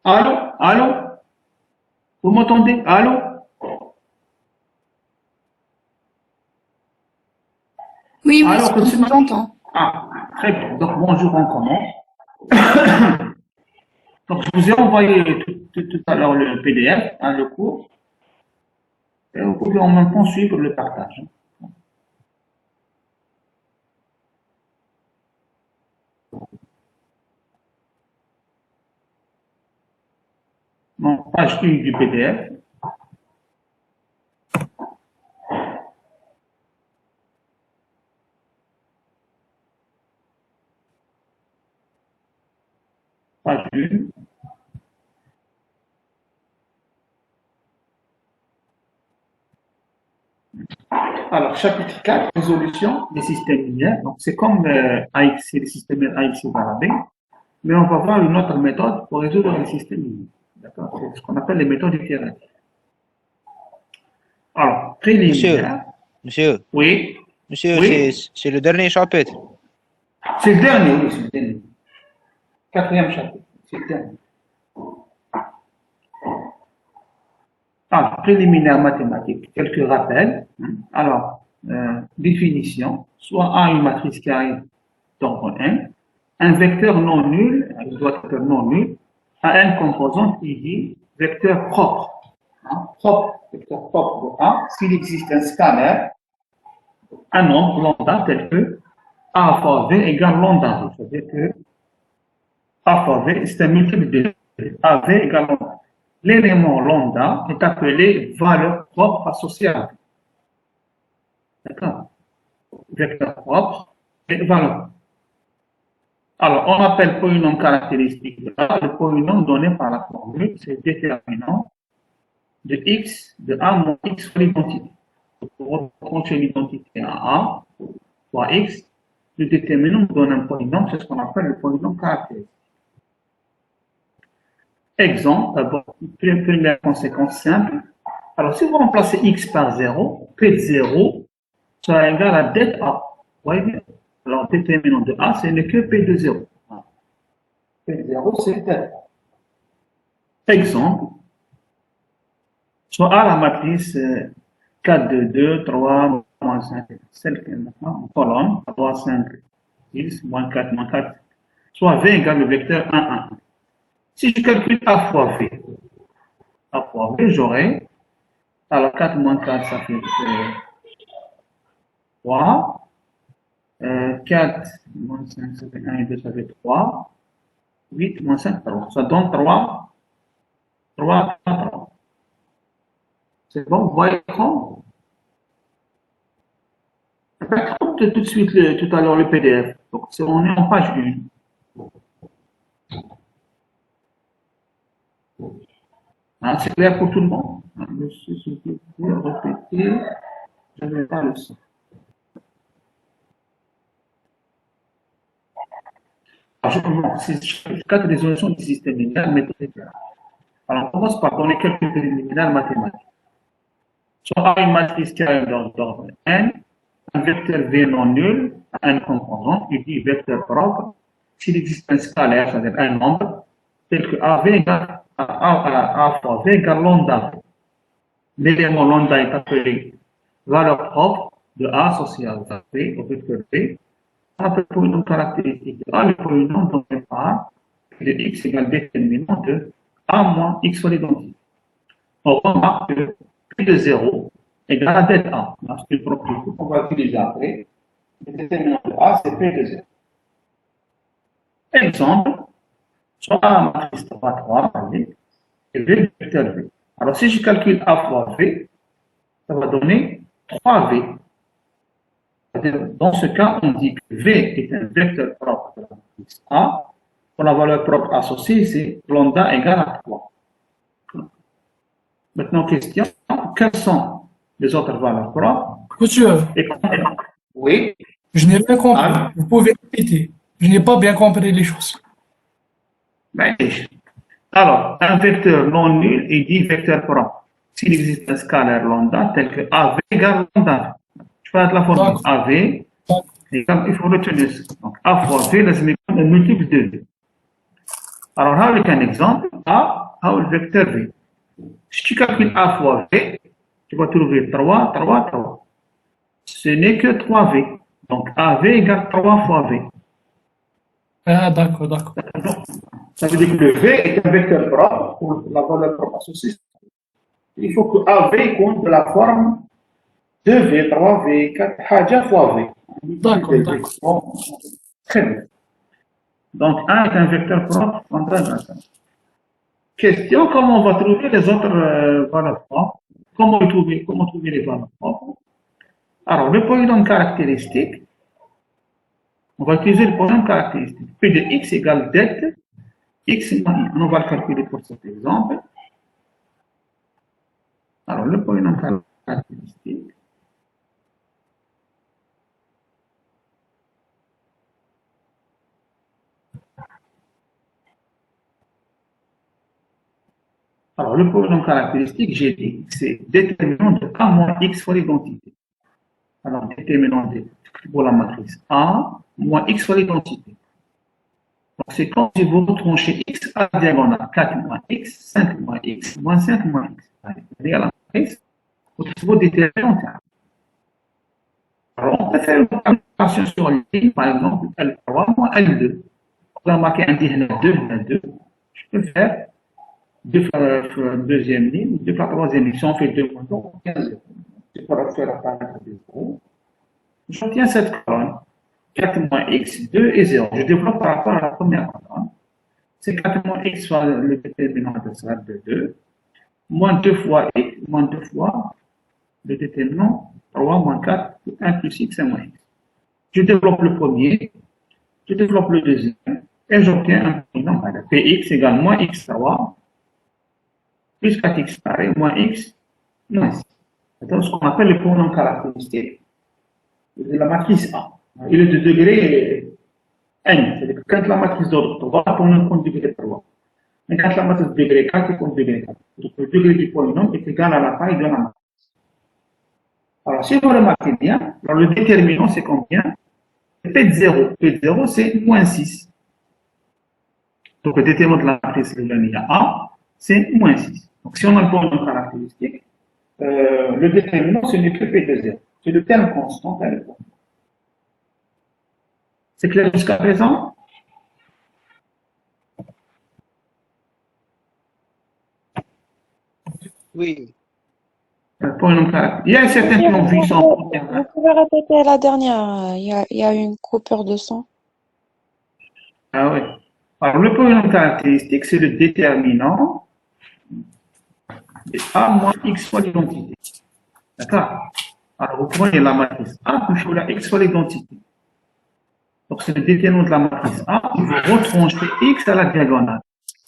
Allô? Allô? Vous m'entendez? Allô? Oui, Alors, monsieur, on vous entend. ah, très bien. Donc, bonjour, on commence. Donc, je vous ai envoyé tout à l'heure le PDF, hein, le cours, et vous pouvez en même temps suivre le partage. Donc, page 1 du PDF. Page 1. Alors, chapitre 4, résolution des systèmes linéaires. Donc, c'est comme AXC, le système AXC variable, mais on va voir une autre méthode pour résoudre les systèmes linéaires. D'accord? C'est ce qu'on appelle les méthodes itératives. Alors, Monsieur, préliminaire. monsieur, Oui, monsieur, oui. c'est le dernier chapitre. C'est le dernier, oui, c'est le dernier. Quatrième chapitre, c'est le dernier. Alors, préliminaire mathématique, quelques rappels. Alors, définition, soit A une matrice carrée d'ordre n, un vecteur non nul, il doit être non nul, à n composante, il dit vecteur propre. Propre, vecteur propre de A, s'il existe un scalaire, un nombre lambda tel que A fois V égale lambda V. C'est-à-dire que A fois V, c'est un multiple de AV égale lambda. L'élément lambda est appelé valeur propre associée à V. D'accord? Vecteur propre et valeur. Alors, on appelle polynôme caractéristique de A le polynôme donné par la formule, c'est déterminant de x de A moins x fois l'identité. Pour reprendre l'identité à A fois x, le déterminant donne un polynôme, c'est ce qu'on appelle le polynôme caractéristique. Exemple, d'abord, première conséquence simple. Alors, si vous remplacez x par 0, P de 0 sera égal à det A. Vous voyez bien? Alors, déterminant de A, ce n'est que P de 0. P de 0, c'est det. Exemple, soit A la matrice 4, 2, 2, 3, moins 5, celle qui est maintenant en colonne, 3, 5, 10, moins 4, moins 4, soit V égale le vecteur 1, 1, 1. Si je calcule A fois V, j'aurai, alors 4 moins 4, ça fait 3, 4 moins 5, ça fait 1 et 2, ça fait 3, 8 moins 5, 3. Ça donne 3, 3, 3. C'est bon, vous voyez l'écran? Tout de suite tout à l'heure le PDF. Donc, on est en page 1. Hein, c'est clair pour tout le monde? Monsieur, s'il vous plaît, répétez. Je n'ai pas le son. Alors, je commence. C'est 4 résolutions du système linéaire, méthode. Alors, on commence par donner quelques préliminaires mathématiques. Soit A une matrice carrée d'ordre n, un vecteur V non nul, un composant, il dit vecteur propre, s'il existe un scalaire, c'est-à-dire un nombre, tel que AV égale A fois V égale lambda. L'élément lambda est appelé valeur propre de A associée à V, au vecteur V. On appelle polynôme caractéristique de A le polynôme donné par le x égale déterminant de A moins x fois l'identité. On remarque que P de 0 égale à det A. C'est une propriété qu'on va utiliser après. Le déterminant de A, c'est P de 0. Exemple, soit A matrice 3, 3, et V vecteur V. Alors, si je calcule A fois V, ça va donner 3V. Dans ce cas, on dit que V est un vecteur propre de la matrice A. Pour la valeur propre associée, c'est lambda égale à 3. Maintenant, question, quelles sont les autres valeurs propres? Monsieur, Oui. je n'ai rien compris. Alors, Vous pouvez répéter. Je n'ai pas bien compris les choses. ben, alors, un vecteur non nul est dit vecteur propre. S'il existe un scalaire lambda tel que AV égale lambda. Je vais la formule AV égale, il faut retenir ça. Donc, A fois V, c'est un multiple de V. Alors, là, avec un exemple, A, le vecteur V. Si tu calcules A fois V, tu vas trouver 3, 3, 3. Ce n'est que 3V. Donc, AV égale 3 fois V. Ah, d'accord, d'accord. Donc, ça veut dire que le V est un vecteur propre pour la valeur propre associée. Il faut que AV compte de la forme 2V, 3V, 4 fois V. D'accord, d'accord. Bon, très bien. Donc, 1 est un vecteur propre. Question, comment on va trouver les autres valeurs propres? Comment trouver les valeurs propres? Alors, le polynôme caractéristique, on va utiliser le polynôme caractéristique. P de x égale det x moins 1. On va le calculer pour cet exemple. Alors, le polynôme caractéristique. Alors, le polynôme caractéristique, j'ai dit, c'est déterminant de A moins x fois l'identité. Alors, déterminant pour la matrice A moins x fois l'identité. Donc, c'est quand si vous retranchez x à la diagonale, 4 moins x, 5 moins x, moins 5 moins x. C'est-à-dire la matrice, vous déterminez. Alors, on peut faire une opération sur ligne, par exemple, L3 moins L2. Vous remarquez un dit 2, je peux faire 2 fois la deuxième ligne, 2 fois la troisième ligne. Si on fait 2 moins 2, on obtient 0. Je peux faire la paramètre de 0. J'obtiens cette colonne. 4 moins x, 2 et 0. Je développe par rapport à la première colonne. C'est 4 moins x soit le déterminant de ça de 2, moins 2 fois x, moins 2 fois le déterminant 3 moins 4, 1 plus x et moins x. Je développe le premier, je développe le deuxième, et j'obtiens un polynôme. Px égale moins x3 plus 4x carré moins x moins 6. C'est ce qu'on appelle le polynôme caractéristique de la matrice A. Il est de degré n, c'est-à-dire que quand la matrice d'ordre 3, le polynôme compte degré 3. Mais quand la matrice de degré 4, il compte degré 4. Donc le degré du polynôme est égal à la taille de la matrice. Alors si vous remarquez bien, alors le déterminant c'est combien? P de 0. P de 0 c'est moins 6. Donc le déterminant de la matrice de A, c'est moins 6. Donc si on a le polynôme caractéristique, le déterminant ce n'est que P de 0. C'est le terme constant à l'époque. C'est clair jusqu'à présent? Oui. Polynôme caractéristique. Il y a certains qui ont vu son première. Vous pouvez répéter la dernière. Il y a une coupure de son. Ah oui. Alors, le polynôme caractéristique, c'est le déterminant de A moins x fois l'identité. D'accord? Alors, vous prenez la matrice A plus la x fois l'identité. Donc, c'est le déterminant de la matrice A. Vous retranchez x à la diagonale.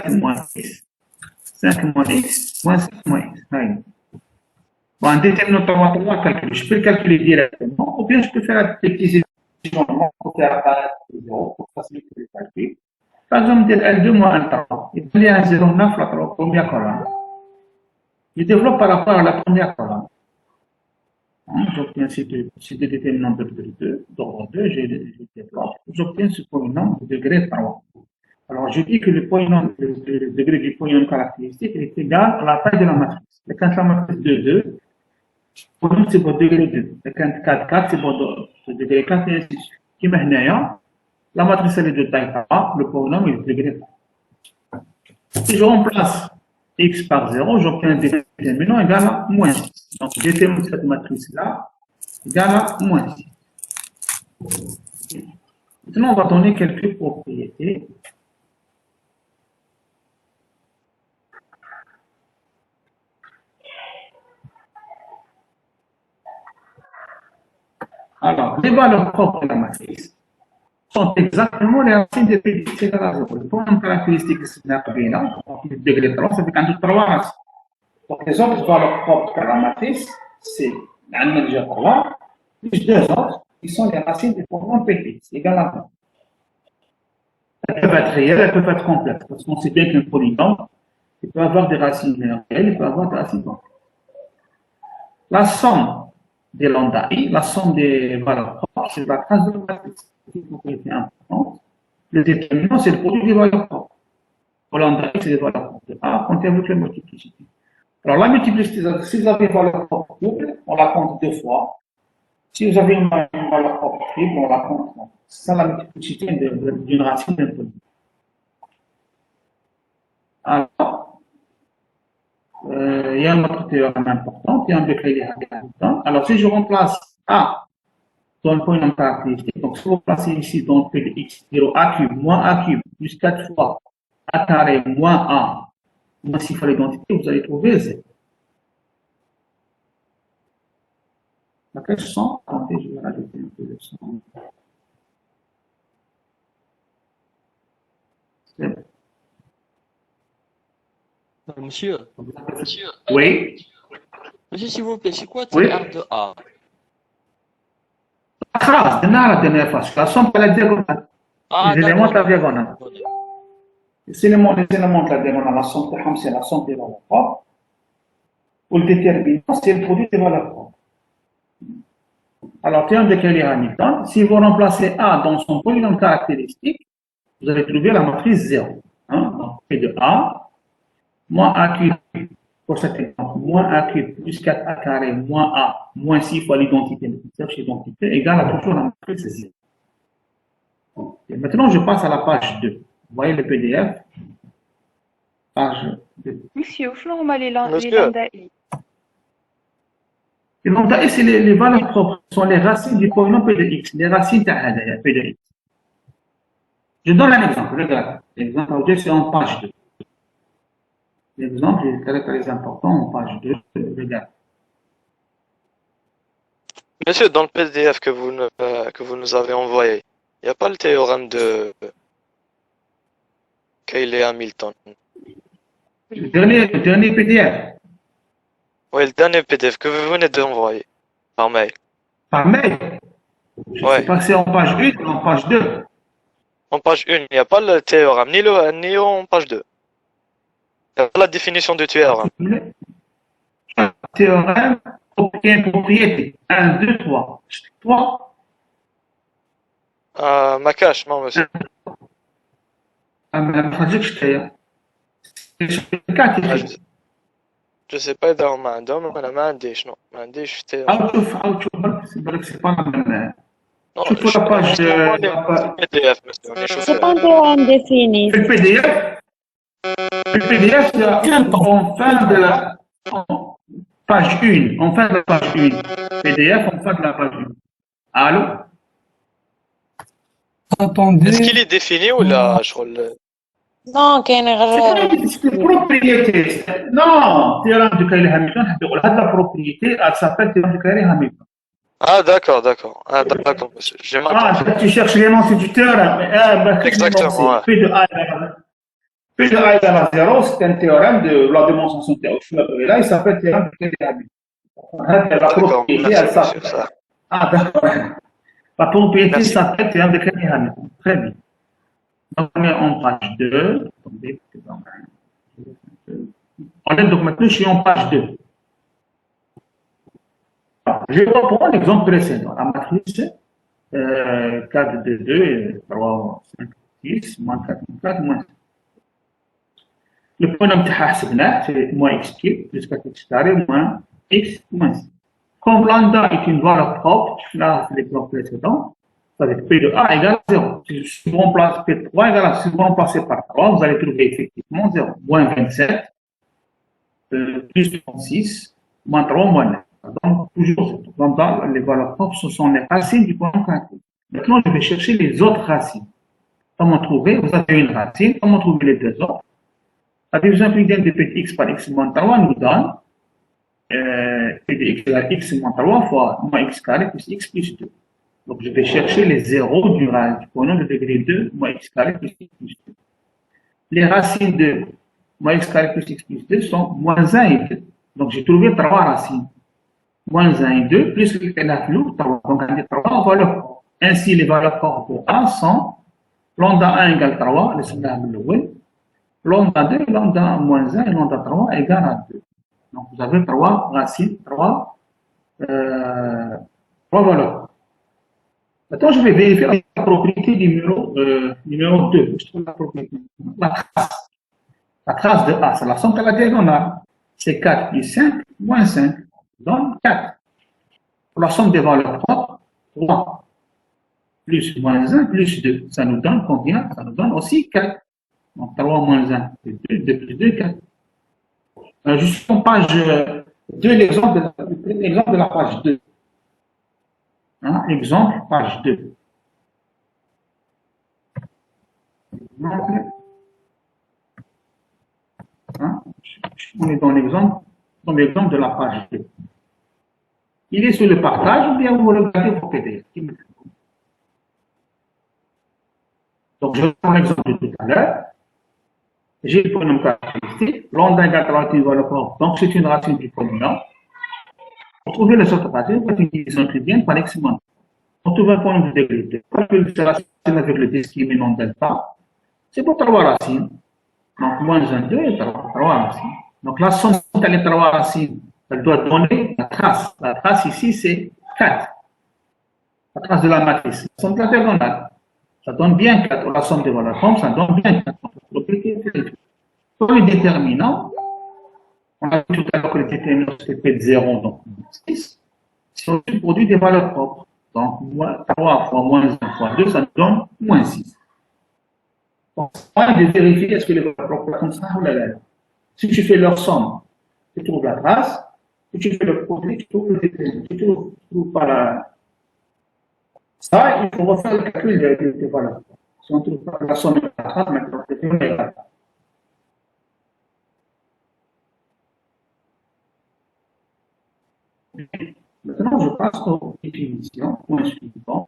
5 moins x. 5 moins x moins 5 moins x. Bon, un déterminant par rapport à calculer. Je peux le calculer directement, ou bien je peux faire des petits changements pour faire apparaître 0 pour faciliter le calcul. Par exemple, L2 moins L3. Il y a un 0,9 la première colonne. Je développe par rapport à la première colonne. J'obtiens ces deux déterminants de degré 2, d'ordre 2, je développe. J'obtiens ce polynôme de degré 3. Alors, je dis que le degré du polynôme caractéristique est égal à la taille de la matrice. Et quand la matrice de 2, polynôme c'est pour degré 2. Et quand 4, 4, c'est pour degré 4 et ainsi de suite. Qui m'a la matrice elle est de taille 3, le polynôme est de degré 3. Si je remplace x par 0, j'obtiens un déterminant égal à moins 6. Donc, le déterminant de cette matrice-là égal à moins 6. Maintenant, on va donner quelques propriétés. Alors, les valeurs propres de la matrice sont exactement les racines de P de égale à 0. Le polynôme caractéristique de cette matrice-là, le degré 3, ça fait qu'un 3 racines. Donc, les autres valeurs propres de la matrice, c'est l'anneau déjà 3, plus 2 autres, qui sont les racines du polynôme P égale à 1. Elles peuvent être réelles, elles peuvent être complexes, parce qu'on sait bien qu'un polynôme, il peut avoir des racines réelles, il peut avoir des racines complexes. La somme des lambda i, la somme des valeurs propres, c'est la trace de la matrice. C'est une propriété importante. Le déterminant, c'est le produit des valeurs propres. lambda x, c'est les valeurs propres de A, comptez avec la multiplicité. Alors, la multiplicité, si vous avez une valeur propre double, on la compte 2 fois. Si vous avez une valeur propre triple, on la compte. C'est ça la multiplicité d'une racine d'un polynôme. Alors, il y a un autre théorème important, qui est un décret Hamilton. Alors, si je remplace A dans le polynôme caractéristique, donc si vous placez ici dans le P de x, 0 a cube moins a cube plus 4 fois a carré moins a moins 6 fois l'identité, vous allez trouver z. Laquelle sont, attendez, je vais rajouter un peu de son. C'est bon. Monsieur, Oui. monsieur, s'il vous plaît, c'est quoi Oui. TR de A? خلاص قلنا la dernière fois, la somme de la diagonale. Ah, Les éléments de la d'accord. diagonale. Les éléments de la diagonale, la somme de c'est la somme des valeurs propres. Ou le déterminant, c'est le produit des valeurs propres. Alors, théorème de Cayley-Hamilton, si vous remplacez A dans son polynôme caractéristique, vous allez trouver la matrice 0. Hein? Donc, P de A, moins A cube, pour cet exemple, moins A cube plus 4A carré moins A moins 6 fois l'identité, égale à toujours la matrice 0. Et maintenant, je passe à la page 2. Vous voyez le PDF. Page 2. Monsieur, où sont les Monsieur. lambda i? Et donc, c'est les valeurs propres, ce sont les racines du polynôme P de x, les racines de P de x. Je donne un exemple, regarde. L'exemple, c'est en page 2. L'exemple est très très important en page 2. Regarde. Monsieur, dans le PDF que vous nous avez envoyé, il n'y a pas le théorème de Cayley-Hamilton. Le dernier PDF. Oui, le dernier PDF que vous venez d'envoyer par mail. Par mail. Je Ouais. sais pas si c'est en page 1 ou en page 2. En page 1, il n'y a pas le théorème, ni en page 2. Il n'y a pas la définition du théorème. Théorème, propriété. 1, 2, 3. 3. Ma cache, non, monsieur. ما خرجتش حتى Je sais pas إذا هم عندهم أنا ما عنديش non ما عنديش تhéorème. عاود شوف برك سي با لا ميم Non, شوفوا لا باج PDF, monsieur. On C'est pas un théorème défini. في البي دي اف في البي دي اف en fin de la page 1 en fin de la page 1 PDF en fin de la page 1 allô Attendez. Est-ce qu'il est défini ou là شغل Non, كاين غير c'est une propriété non théorème de Cayley-Hamilton حتى يقول هذا propriété elle s'appelle théorème de Cayley-Hamilton. Ah d'accord monsieur. J'ai mal compris. Tu cherches l'énoncé du théorème. Exactement, ouais. P de A égale à 0, c'est un théorème de la démonstration théorique. Et là, il s'appelle théorème de Cayley-Hamilton. La D'accord, propriété, merci elle monsieur. s'appelle. Ça. Ah, d'accord. La propriété Merci. s'appelle théorème de Cayley-Hamilton. Très bien. Donc, on est en page 2. Attendez, donc maintenant, je suis en page 2. Je vais reprendre l'exemple précédent. La matrice 4, 2, 2, 3, 5, 6, moins 4, moins 4, moins 5. Le polynôme c'est moins x cube plus 4x carré moins x moins 5. Comme lambda est une valeur propre, là c'est l'exemple précédent, ça va être P de A égale à 0. Si vous remplacez P3 égale à, si vous remplacez par 3, vous allez trouver effectivement 0. Moins 27, plus 36, moins 3, moins 9. Donc, toujours, lambda, les valeurs propres, ce sont les racines du polynôme caractéristique. Maintenant, je vais chercher les autres racines. Comment trouver? Vous avez une racine, comment trouver les deux autres? La division immédiate de P de x par x moins 3 nous donne P de x égale x moins 3 fois moins x carré plus x plus 2. Donc, je vais chercher les zéros du polynôme de degré 2 moins x carré plus x plus 2. Les racines de moins x carré plus x plus 2 sont moins 1 et 2. Donc, j'ai trouvé 3 racines. Moins 1 et 2, plus le flou, donc on a 3 valeurs propres. Ainsi, les valeurs propres pour A sont lambda 1 égale 3, le symbole de l'ouest, lambda 2, lambda moins 1 et lambda 3 égale à 2. Donc, vous avez 3 racines, 3 valeurs. Maintenant, je vais vérifier la propriété numéro 2. Je trouve la propriété. La trace. La trace de A, c'est la somme de la diagonale. C'est 4 plus 5 moins 5 donne 4. Pour la somme des valeurs propres, 3 plus moins 1 plus 2. Ça nous donne combien? Ça nous donne aussi 4. Donc 3 moins 1, c'est 2, 2 plus 2, 4. Juste en page 2, l'exemple de la page 2. Hein, exemple, page 2. Hein, on est dans l'exemple de la page 2. Il est sur le partage ou bien vous regardez vos PDF. Donc, je prends l'exemple de tout à l'heure. J'ai le polynôme caractéristique. L'onde égale à une valeur propre. Donc, c'est une racine du polynôme. Pour trouver les autres racines, on va utiliser un tritième par l'exponent. On trouve un polynôme de degré 2. Calcule cette racine avec le discriminant delta. C'est pour 3 racines. Donc, moins 1, 2 et 3 racines. Donc, la somme entre les 3 racines, elle doit donner la trace. La trace ici, c'est 4. La trace de la matrice. La somme de la diagonale. Ça donne bien 4. La somme des valeurs propres, ça donne bien 4. Pour le déterminant, on a vu tout à l'heure que le déterminant c'était de 0, donc 6. Si on produit des valeurs propres, donc 3 fois moins 1 fois 2, ça nous donne moins 6. Donc, on va vérifier est-ce que les valeurs propres sont ça ou la lettre. Si tu fais leur somme, tu trouves la trace. Si tu fais le produit, tu trouves le déterminant. Tu trouves pas la. Ça, il faut refaire le calcul des valeurs. Si on ne trouve pas la somme de la trace, maintenant, c'est une égale. Maintenant, je passe aux définitions, point suivant.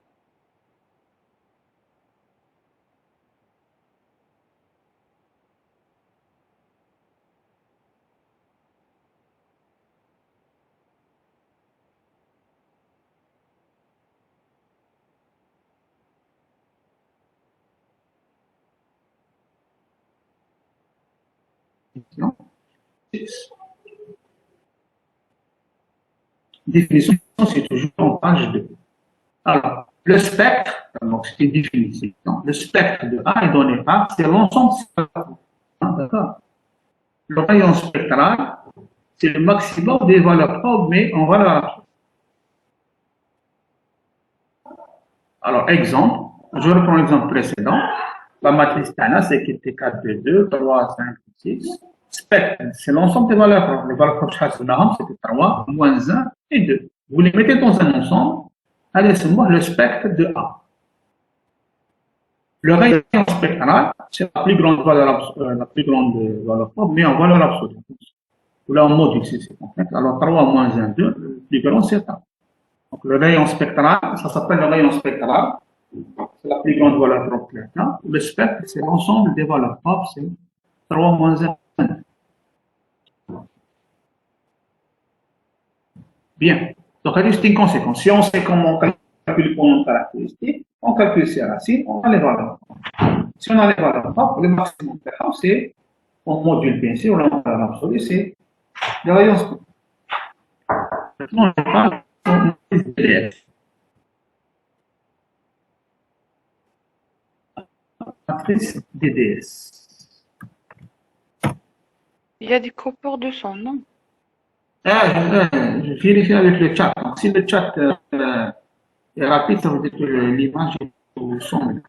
Définition, c'est toujours en page 2. Alors, le spectre, donc c'est une définition. Le spectre de A est donné par, c'est l'ensemble de d'accord. Le rayon spectral, c'est le maximum des valeurs probes, mais en valeur absolue. Alors, exemple, je reprends l'exemple précédent. La matrice Tana, c'est qui était 4, 2, 2, 3, 5, 6. Spectre, c'est l'ensemble des valeurs propres. Les valeurs propres, c'était 3, moins 1 et 2. Vous les mettez dans un ensemble. Allez, c'est moi le spectre de A. Le rayon spectral, c'est la plus grande valeur propre, mais en valeur absolue. Là, en module, c'est complexe. Alors, 3 moins 1, 2, le plus grand, c'est A. Donc, le rayon spectral, ça s'appelle le rayon spectral. C'est la plus grande valeur propre. Le spectre, c'est l'ensemble des valeurs propres, c'est 3 moins 1. Bien. Donc, c'est une conséquence. Si on sait comment on calcule le polynôme caractéristique, on calcule ses racines, on a les valeurs. Si on a les valeurs propres, le maximum de la c'est, on module bien sûr, la valeur absolue, c'est le rayon spectral. Maintenant, on parle de DDS. Matrice DDS. Il y a des coupures de son, non? Je vérifie avec le chat. Donc, si le chat est rapide, ça veut dire que l'image est au son.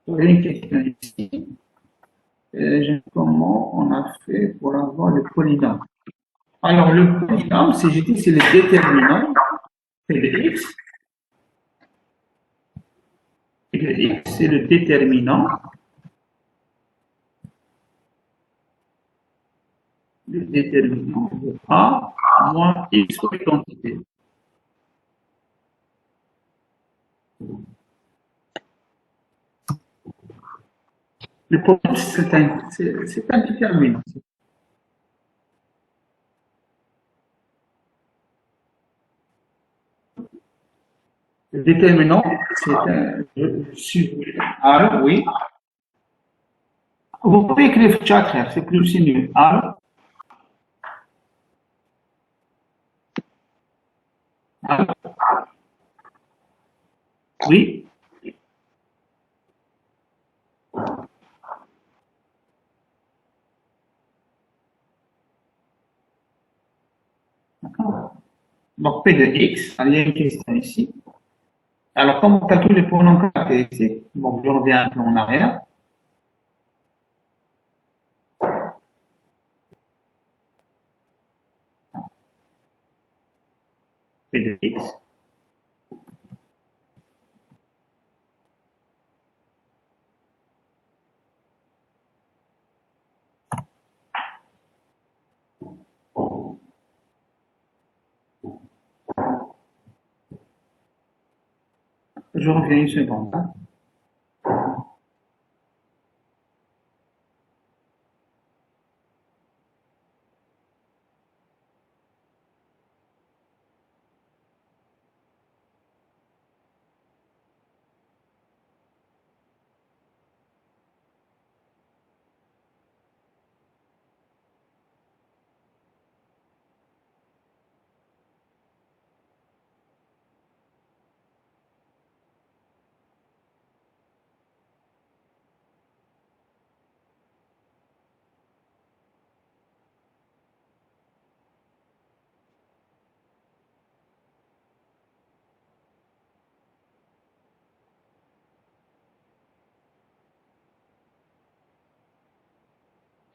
J'ai une question ici. Comment on a fait pour avoir le polynôme? Alors, le polynôme, si je dis, c'est le déterminant, c'est le x. Et le x, c'est le déterminant. Le déterminant de A moins x comme quantité. Le polynôme, c'est un déterminant. Le déterminant, c'est un R, oui. Vous pouvez écrire chat, c'est plus mieux. R. Ah, oui. D'accord. Donc, P de X, il y a une question ici. Alors, comme on calcule les pronoms caractéristiques, bon, je reviens un peu en arrière. P de X. Je reviens une seconde. Hein.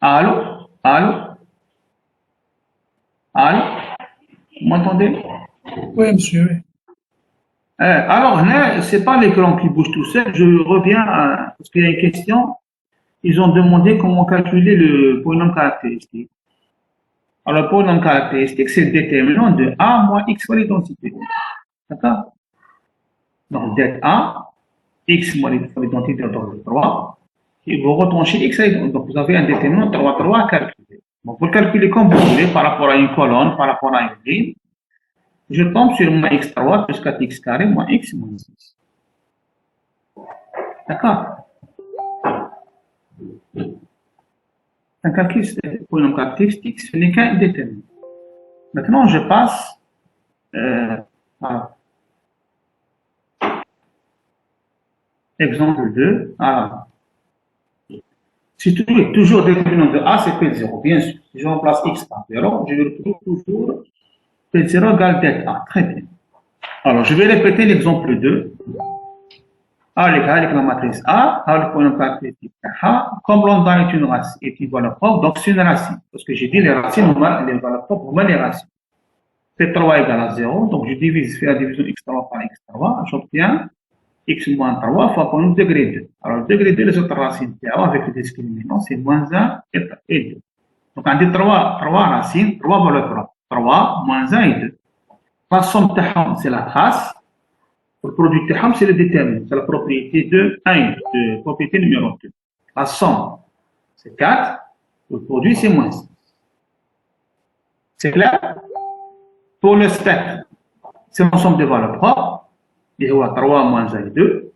Allô? Allô? Allô? Vous m'entendez? Oui, monsieur. Oui. Alors, ce n'est pas l'écran qui bouge tout seul. Je reviens parce qu'il y a une question. Ils ont demandé comment calculer le polynôme caractéristique. Alors, le polynôme caractéristique, c'est le déterminant de A moins X fois l'identité. D'accord? Donc, det A, X moins l'identité de 3. Et vous retranchez X à l'identité. Donc, vous avez un déterminant 3, 3 à calculer. Donc, vous le calculez comme vous voulez par rapport à une colonne, par rapport à une ligne. Je tombe sur moins x3 plus 4x carré moins x moins 6. D'accord? Un calcul pour une caractéristique, ce n'est qu'un déterminant. Maintenant, je passe à exemple 2. Alors, si toujours déterminant de A, c'est P0, bien sûr. Si je remplace x par 0, je vais retrouver toujours P0 égale det A. Très bien. Alors, je vais répéter l'exemple 2. Avec la matrice A, avec le polynôme caractéristique A, comme lambda est une racine, est une valeur propre, donc c'est une racine. Parce que j'ai dit les racines, les valeurs propres, on met les racines. P3 égale à 0, donc je fais la division x3 par x3, j'obtiens x moins 3 fois polynôme degré 2. Alors, le degré 2, les autres racines PA avec le discriminant, c'est moins 1 et 2. Donc, on dit 3 racines, 3 valeurs propres. 3, moins 1 et 2. La somme, c'est la trace. Le produit THAM, c'est le déterminant, c'est la propriété de 1, de propriété numéro 2. La somme, c'est 4, le produit, c'est moins 6. C'est clair? Pour le spectre, c'est l'ensemble des valeurs propres, il y a 3, moins 1 et 2.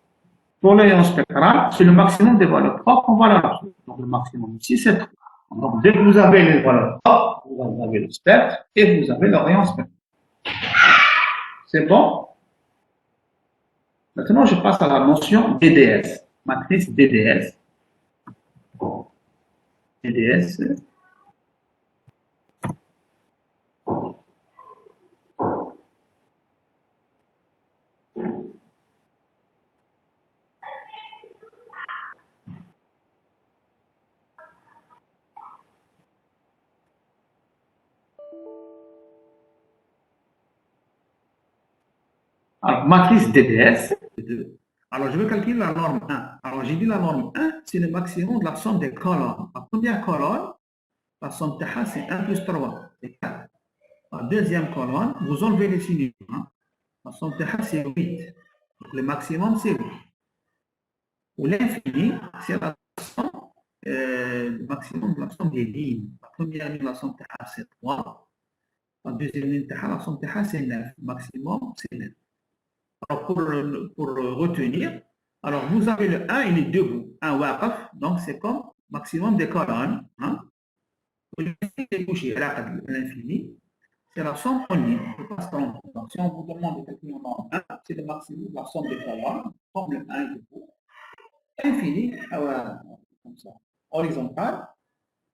Pour le rayon spectral, c'est le maximum des valeurs propres en valeur absolue. Donc le maximum ici, c'est 3. Donc dès que vous avez les valeurs propres, vous avez le spectre et vous avez le rayon spectral. C'est bon? Maintenant, je passe à la notion DDS, matrice DDS. DDS. Alors, matrice DDS. Alors, je vais calculer la norme 1. Alors, j'ai dit la norme 1, c'est le maximum de la somme des colonnes. La première colonne, la somme TH, c'est 1 plus 3, c'est 4. La deuxième colonne, vous enlevez les signes. Hein. La somme TH, c'est 8. Donc, le maximum, c'est 8. Ou l'infini, c'est la somme, le maximum de la somme des lignes. La première ligne, la somme TH, c'est 3. La deuxième ligne, la somme TH, c'est 9. Le maximum, c'est 9. Alors, pour retenir, alors vous avez le 1 et les deux bouts. Un waqaf, donc c'est comme maximum des colonnes. Hein. Vous laissez les coucher à l'infini. c'est la somme en ligne. Il ne faut pas se tromper. Donc, si on vous demande de calculer en norme 1, c'est le maximum de la somme des colonnes, comme le 1 et 2. Infini, voilà, comme ça. Horizontal,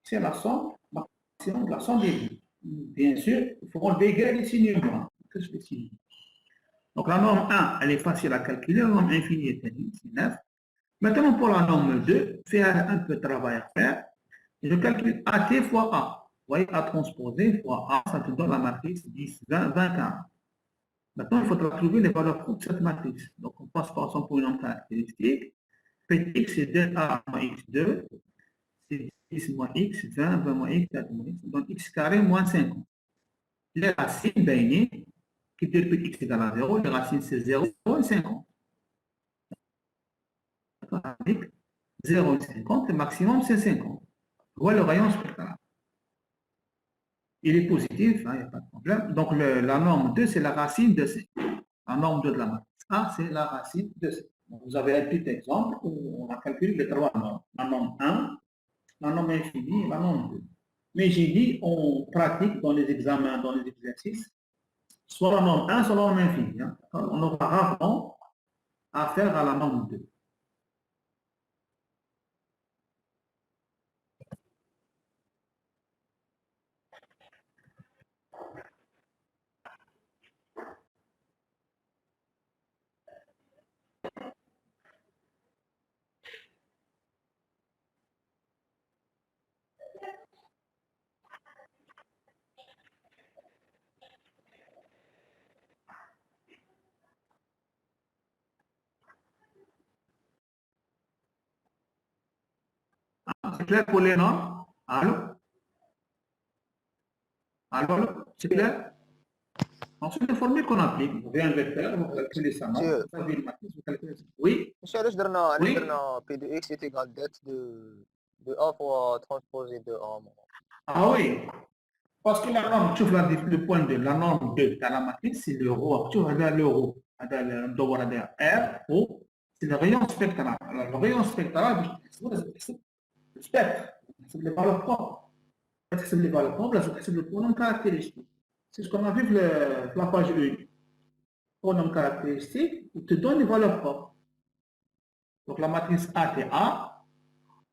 c'est la somme maximum de la somme des bouts. Bien sûr, il faut enlever égal et signer moins. Que je vais signer. Donc, la norme 1, elle est facile à calculer. La norme infinie est 9. Maintenant, pour la norme 2, c'est un peu de travail à faire. Je calcule AT fois A. Vous voyez, A transposé fois A, ça te donne la matrice 10, 20, 21. Maintenant, il faudra trouver les valeurs propres de cette matrice. Donc, on passe par son polynôme caractéristique. P de x, c'est 2A moins x2. C'est 10 moins x, 20, 20 moins x, 4 moins x. Donc, x carré moins 50. Les racines, ben, qui depuis x égale à 0, les racines, c'est 0 et 50. Avec 0 et 50, le maximum, c'est 50. Voilà le rayon spectral. Il est positif, il n'y a pas de problème. Donc, la norme 2, c'est la racine de C. La norme 2 de la matrice A, c'est la racine de C. Donc, vous avez un petit exemple où on a calculé les trois normes. La norme 1, la norme infinie et la norme 2. Mais j'ai dit, on pratique dans les examens, dans les exercices, soit la norme 1, soit la norme infinie. Hein. On aura rarement affaire à la norme 2. C'est clair pour les normes? Allô? Allô? C'est clair? Ensuite, les formules qu'on applique, vous avez un vecteur, vous calculez sa norme, vous avez une matrice, vous calculez ça. Oui? Monsieur, علاش درنا Oui? P de x est égal à de A fois transposé de A. Ah oui, parce que la norme, tu vois le point de la norme 2 dans la matrice, c'est le rho. Tu vois le rho, R, O, c'est le rayon spectral. Alors, le rayon spectral, c'est le spectre, c'est les valeurs propres. C'est les valeurs propres, c'est le pronom caractéristique. C'est ce qu'on a vu sur la page 1. Pronom caractéristique, il te donne les valeurs propres. Donc, la matrice A, c'est A.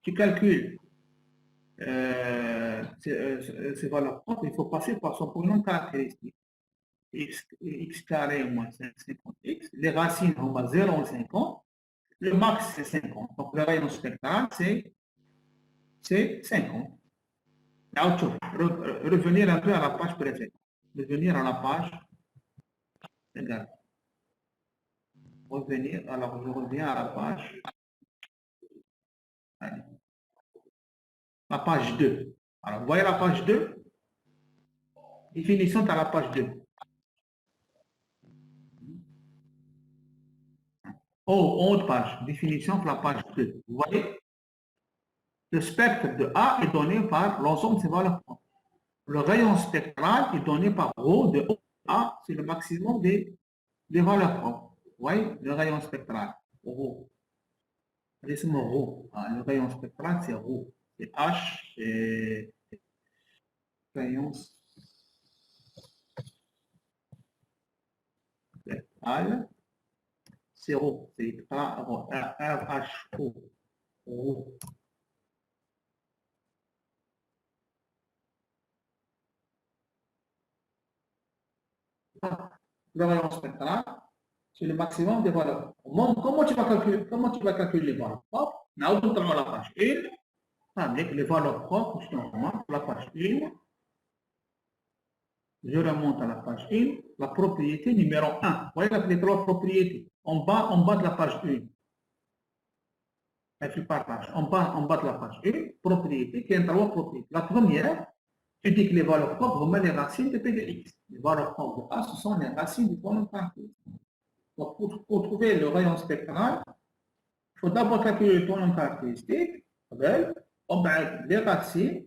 Tu calcules ces valeurs propres, il faut passer par son pronom caractéristique. X carré moins 50x. Les racines, on va 0 et 50. Le max, c'est 50. Donc, le rayon spectral, c'est 50. Là, revenir un peu à la page précédente. Revenir à la page. Regarde. Revenir. Alors, je reviens à la page. Allez. La page 2. Alors, vous voyez la page 2? Définition à la page 2. Oh, en haut de page. Définition pour la page 2. Vous voyez? Le spectre de A est donné par l'ensemble de ses valeurs propres. Le rayon spectral est donné par ρ de A, c'est le maximum des valeurs propres. Vous voyez? Le rayon spectral, ρ. Laissez-moi ρ. Ah, le rayon spectral, c'est ρ. C'est H, et rayon spectral, c'est ρ. C'est R-H-O. ρ. Le rayon spectral, c'est le maximum des valeurs. Comment tu vas calculer les valeurs propres? Nous avons la page 1, avec les valeurs propres, justement, la page 1. Je remonte à la page 1, la propriété numéro 1. Vous voyez les trois propriétés. En bas de la page 1. En bas de la page 1, propriété, qui est trois propriétés. La première, tu dis que les valeurs propres remettent les racines de P de X. Les valeurs propres de A, ce sont les racines du polynôme caractéristique. Donc, pour trouver le rayon spectral, il faut d'abord calculer le polynôme caractéristique, on va les racines,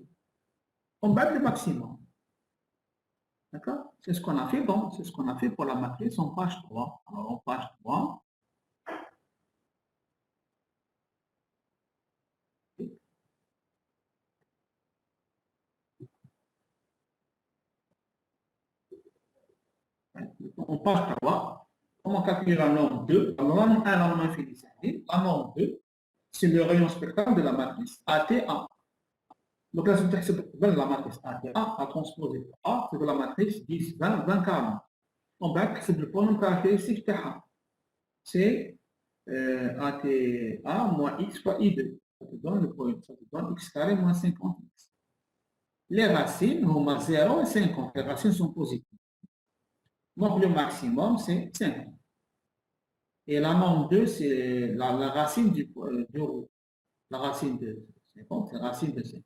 on va le maximum. D'accord? C'est ce qu'on a fait, bon, c'est ce qu'on a fait pour la matrice en page 3. Alors, en page 3, Donc, page 3, comment calculer la norme 2? Alors, la norme 1, la norme infinie, c'est la norme 2, c'est le rayon spectral de la matrice ATA. Donc, la syntaxe de la matrice ATA, à transposer A, c'est de la matrice 10, 20, 20, 40. Donc, c'est le polynôme caractéristique TH. C'est ATA moins X fois I2. Ça te donne X carré moins 50X. Les racines vont 0 et 50. Les racines sont positives. Donc, le maximum, c'est 50. Et la norme 2, c'est la racine du roux. La racine de 50, c'est la racine de 50.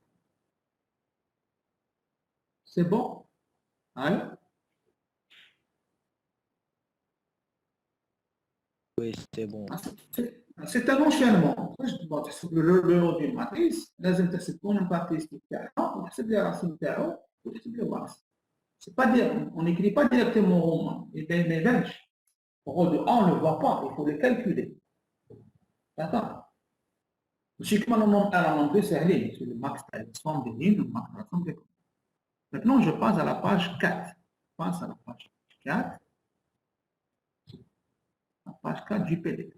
C'est bon? Hein? Oui, c'est bon. C'est un enchaînement. Le lot d'une matrice, لازم تحسب كل caractéristique تاعها وتحسب لي racine تاعو وتحسب لي max. C'est pas dire, on n'écrit pas directement au moins. Il est belge. Au rôle de A, on ne le voit pas, il faut le calculer. D'accord? Logiquement, le nombre 1 et le nombre 2, c'est le max somme des lignes, le max de la somme des courbes. Maintenant, je passe à la page 4. Je passe à la page 4. La page 4 du PD.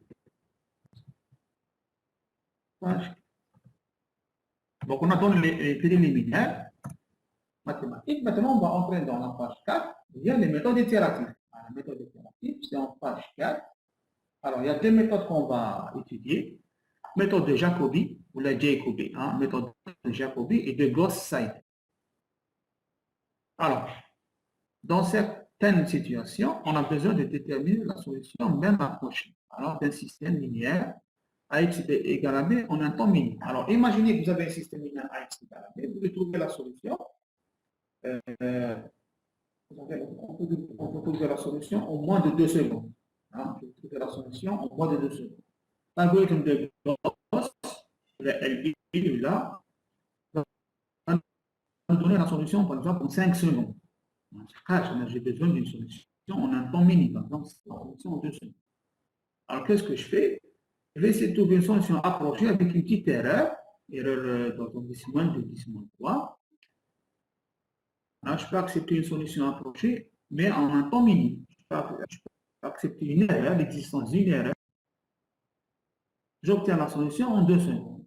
Page 4. Donc, on a donné les préliminaires mathématiques. Maintenant, on va entrer dans la page 4. Il y a les méthodes itératives. La méthode itérative, c'est en page 4. Alors, il y a deux méthodes qu'on va étudier. Méthode de Jacobi, ou la Jacobi, hein, méthode de Jacobi et de Gauss-Seidel. Alors, dans certaines situations, on a besoin de déterminer la solution même approchée. Alors, d'un système linéaire à x égale à b en un temps minime. Alors, imaginez que vous avez un système linéaire à x égale à b, vous devez trouver la solution. On peut trouver la solution en moins de 2 secondes. Hein, on peut trouver la solution en moins de 2 secondes. L'algorithme de Gauss, le LI, là, va nous donner la solution, par exemple, en 5 secondes. Dans ce cas, j'ai besoin d'une solution en un temps minime, par exemple, c'est la solution en 2 secondes. Alors, qu'est-ce que je fais? Je vais essayer de trouver une solution approchée avec une petite erreur dans un décimal de 10-3. Alors, je peux accepter une solution approchée, mais en un temps minime. Je peux accepter une erreur, l'existence d'une erreur. J'obtiens la solution en 2 secondes.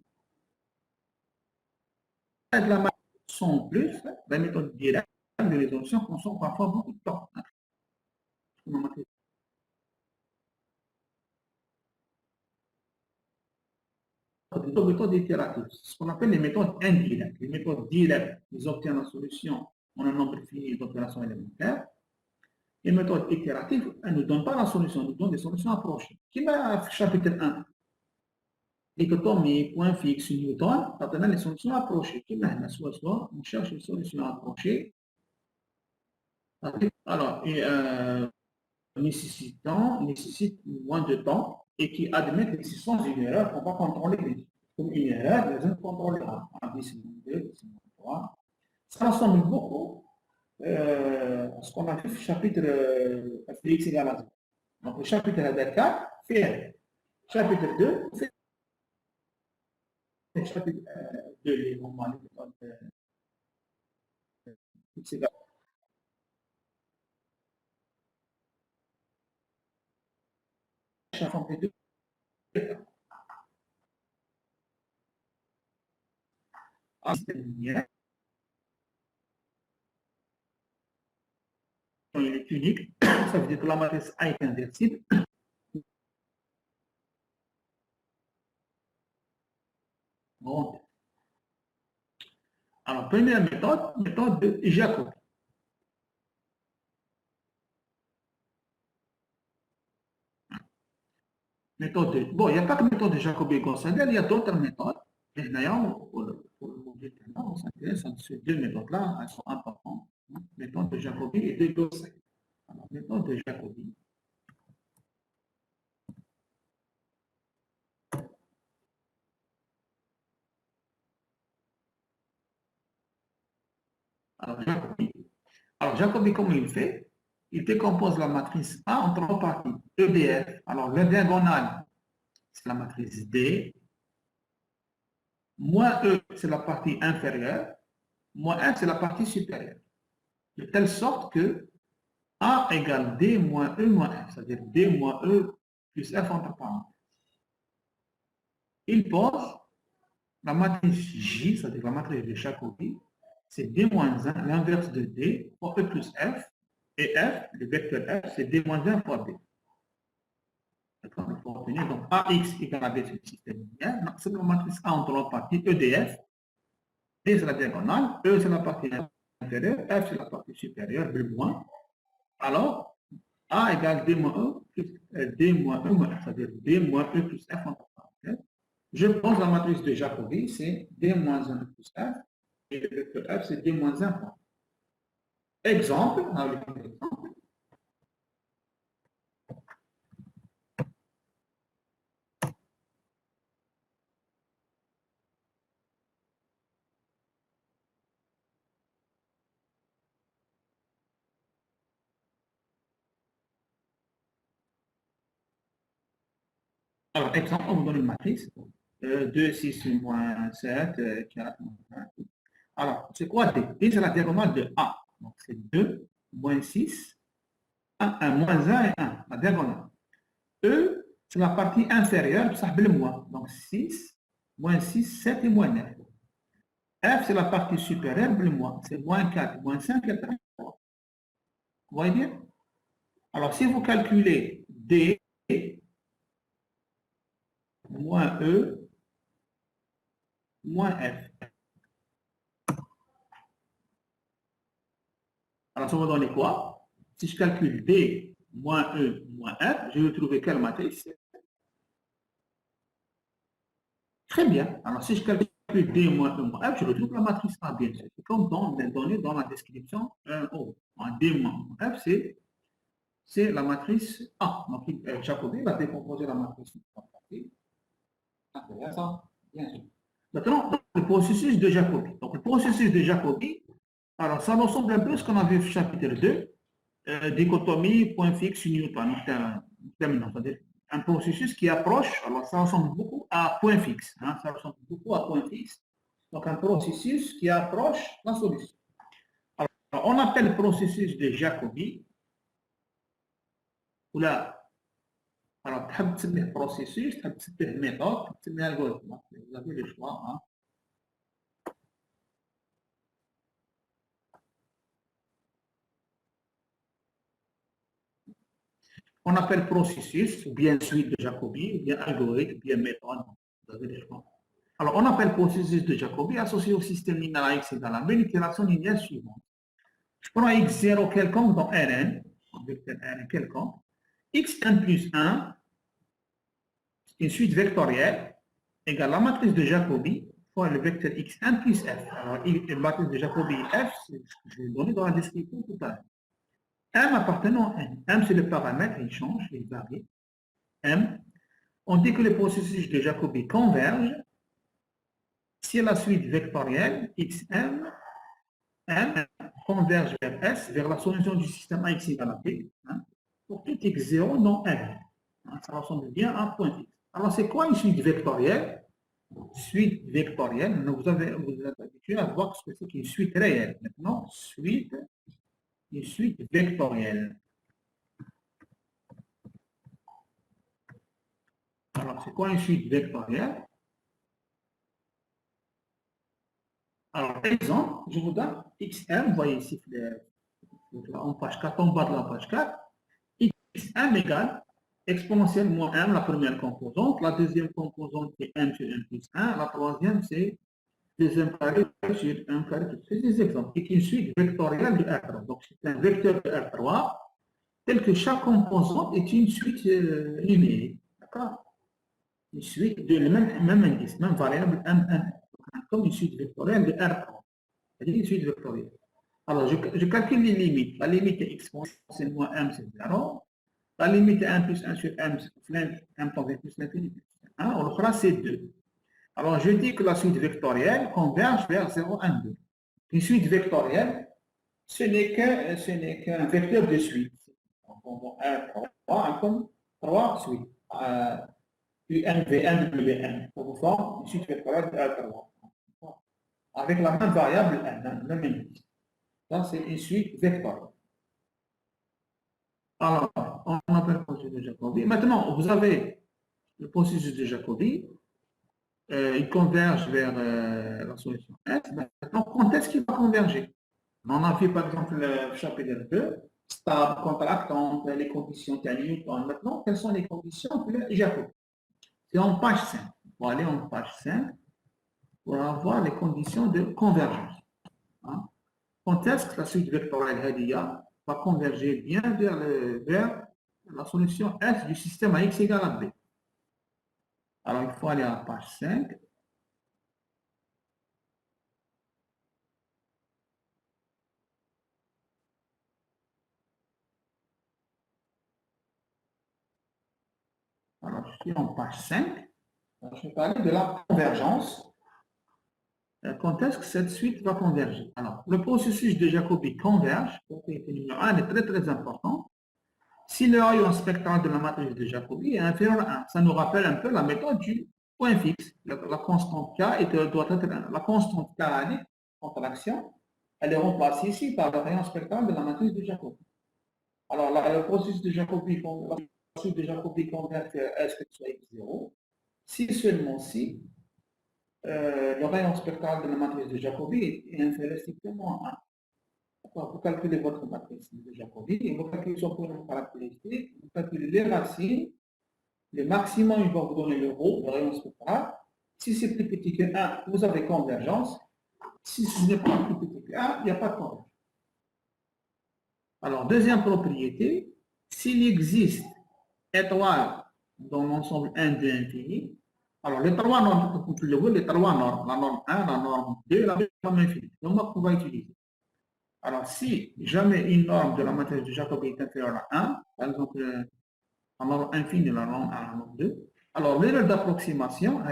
Avec la méthode sans plus, la méthode directe de résolution consomme parfois beaucoup de temps. Les méthodes itératives, ce qu'on appelle les méthodes indirectes. Les méthodes directes, ils obtiennent la solution en un nombre fini d'opérations élémentaires. Les méthodes itératives, elles ne donnent pas la solution, elles nous donnent des solutions approchées. Qui va chapitre 1? Dichotomie, point fixe, Newton, ça donne les solutions approchées. Qui va soit, on cherche les solutions approchées. Alors, nécessite moins de temps et qui admettent l'existence d'une erreur qu'on va contrôler. Comme une erreur, les uns contrôleront. 10, 2, 10, 3. Ça ressemble beaucoup à ce qu'on a fait au chapitre Fx égale à 0. Donc, le chapitre 4 fait chapitre 2 fait le chapitre 2, les moments, Fx égale à 0. Chapitre 2. Il est unique, ça veut dire que la matrice A est inversible. Bon. Alors, première méthode de Jacobi. Bon, il n'y a pas que méthode de Jacobi et Gauss-Seidel, il y a d'autres méthodes. Mais d'ailleurs, pour le module, on s'intéresse à ces deux méthodes-là, elles sont importantes. Méthode de Jacobi et de Gauss-Seidel. Alors, méthode de Jacobi. Alors, Jacobi, comment il fait? Il décompose la matrice A en 3 parties. EDF. Alors, le diagonale, c'est la matrice D. Moins E, c'est la partie inférieure. Moins 1, c'est la partie supérieure. De telle sorte que A égale D moins E moins F, c'est-à-dire D moins E plus F entre parenthèses. Il pose la matrice J, c'est-à-dire la matrice de Jacobi, c'est D moins 1, l'inverse de D, fois E plus F, et F, le vecteur F, c'est D moins 1 fois D. D'accord? Il faut obtenir donc AX égale à D sur le système linéaire. Donc, c'est la matrice A en trois parties, EDF. D c'est la diagonale, E c'est la partie inférieure, F c'est la partie supérieure, B moins. Alors, A égale D moins E plus D moins E moins F, c'est-à-dire D moins E plus F entre parenthèses. Je pense la matrice de Jacobi, c'est D moins 1 plus F, et le vecteur F, c'est D moins 1 fois. Exemple, on a l'exemple. Alors, exemple, on vous donne une matrice. 2, 6, moins 7, 4, moins 1. Alors, c'est quoi D? D, c'est la diagonale de A. Donc, c'est 2, moins 6, 1, moins 1 et 1, la diagonale. E, c'est la partie inférieure, ça s'appelle moins. Donc, 6, moins 6, 7 et moins 9. F, c'est la partie supérieure, le moins. C'est moins 4, moins 5 et 3. Vous voyez bien? Alors, si vous calculez D, moins E, moins F. Alors, ça va donner quoi? Si je calcule D moins E moins F, je vais trouver quelle matrice? Très bien. Alors, si je calcule D moins E moins F, je retrouve la matrice A, bien sûr. C'est comme dans les données dans la description 1 haut. En D moins F, c'est la matrice A. Donc, Jacobi va décomposer la matrice en partie. Intéressant, bien sûr. Maintenant, le processus de Jacobi. Donc, le processus de Jacobi, alors ça ressemble un peu à ce qu'on avait vu au chapitre 2, dichotomie, point fixe, Newton, terminant, c'est-à-dire un processus qui approche, alors ça ressemble beaucoup à point fixe, hein, ça ressemble beaucoup à point fixe, donc un processus qui approche la solution. Alors, on appelle le processus de Jacobi, ou là, alors, تحب تسميه processus, تحب تسميه méthode, تحب تسميه algorithme, vous avez le choix, hein. On appelle processus, ou bien suite de Jacobi, ou bien algorithme, ou bien méthode. Vous avez le choix. Alors, on appelle processus de Jacobi associé au système linéaire X égale à B, l'itération linéaire suivante. Je prends X0 quelconque dans Rn, un vecteur Rn quelconque, X1 plus 1, une suite vectorielle, égale la matrice de Jacobi fois le vecteur X1 plus F. Alors, la matrice de Jacobi F, je l'ai donné dans la description tout à l'heure. M appartenant à N. M, c'est le paramètre, il change, il varie. M, on dit que le processus de Jacobi converge si la suite vectorielle Xm, M, converge vers S, vers la solution du système A X égale à B, hein, pour tout X0 dans M. Hein, ça ressemble bien à un point fixe. Alors, c'est quoi une suite vectorielle? Suite vectorielle, vous êtes habitué à voir ce que c'est qu'une suite réelle. Maintenant, une suite vectorielle. Alors, c'est quoi une suite vectorielle? Alors, exemple, je vous donne Xm, vous voyez ici en page 4, en bas de la page 4, Xm égale exponentielle moins m, la première composante, la deuxième composante c'est m sur m plus 1, la troisième c'est 2m carré sur 1 carré. C'est des exemples. C'est une suite vectorielle de R3. Donc, c'est un vecteur de R3 tel que chaque composante est une suite numérique. D'accord? Une suite de même indice, même variable m1, comme une suite vectorielle de R3. C'est-à-dire une suite vectorielle. Alors, je calcule les limites. La limite est exponentielle moins m, c'est 0. La limite est 1 plus 1 sur m, m temps v plus l'infini. On le fera, c'est 2. Alors, je dis que la suite vectorielle converge vers 0, 1, 2. Une suite vectorielle, ce n'est qu'un vecteur de suite. Donc, on va R3, comme 3 suites. UMVM, WM. Pour vous faire une suite vectorielle de R3. Avec la même variable n, le même indice. Ça, c'est une suite vectorielle. Alors, on appelle le processus de Jacobi. Maintenant, vous avez le processus de Jacobi. Il converge vers la solution S. Maintenant, quand est-ce qu'il va converger? On a vu par exemple le chapitre 2, stable, contractante, les conditions de Newton. Maintenant, quelles sont les conditions de Jacobi? C'est en page 5. On va aller en page 5 pour avoir les conditions de convergence. Hein? Quand est-ce que la suite vectorielle Hadia va converger bien vers la solution S du système à x égale à b? Alors, il faut aller à la page 5. Alors, je suis en page 5. Je vais parler de la convergence. Quand est-ce que cette suite va converger? Alors, le processus de Jacobi converge, propriété numéro 1 est très très important, si le rayon spectral de la matrice de Jacobi est inférieur à 1. Ça nous rappelle un peu la méthode du point fixe. La constante K doit être la constante K contraction, elle est remplacée ici par le rayon spectral de la matrice de Jacobi. Alors, le processus de Jacobi converge vers S que soit x0, si seulement si le rayon spectral de la matrice de Jacobi est inférieur strictement à 1. Vous calculez votre matrice de Jacobi et vous calculez son polynôme caractéristique, vous calculez les racines, le maximum, il va vous donner le rho, le rayon spectral. Si c'est plus petit que 1, vous avez convergence. Si ce n'est pas plus petit que 1, il n'y a pas de convergence. Alors, deuxième propriété, s'il existe étoile dans l'ensemble 1 de infini, alors les trois normes, les trois normes, la norme 1, la norme 2, la norme infinie. Donc, on va utiliser. Alors, si jamais une norme de la matrice de Jacobi est inférieure à 1, par exemple, la norme infinie, la norme 1, la norme 2, alors l'erreur d'approximation,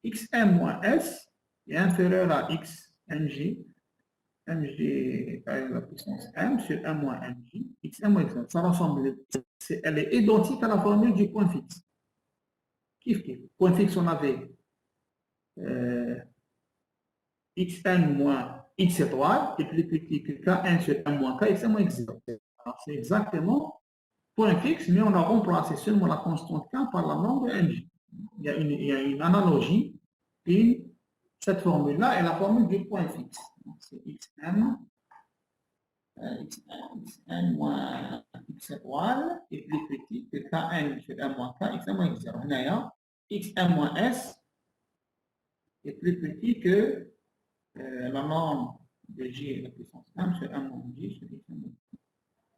xm moins s est inférieur à xmg, mg à la puissance m sur 1 moins mg, xm moins xm. Ça ressemble, elle est identique à la formule du point fixe. Kif kif. Point fixe, on avait xn moins x étoile est plus petit que kn sur 1 moins k, xn moins x0. Alors, c'est exactement point fixe, mais on a remplacé seulement la constante k par la norme de mg. Il y a une analogie, et cette formule-là est la formule du point fixe. C'est xn moins x étoile est plus petit que kn sur 1 moins k, xn moins x0. On a xn moins s est plus petit que la norme de G et la puissance m sur 1 moins G sur x moins.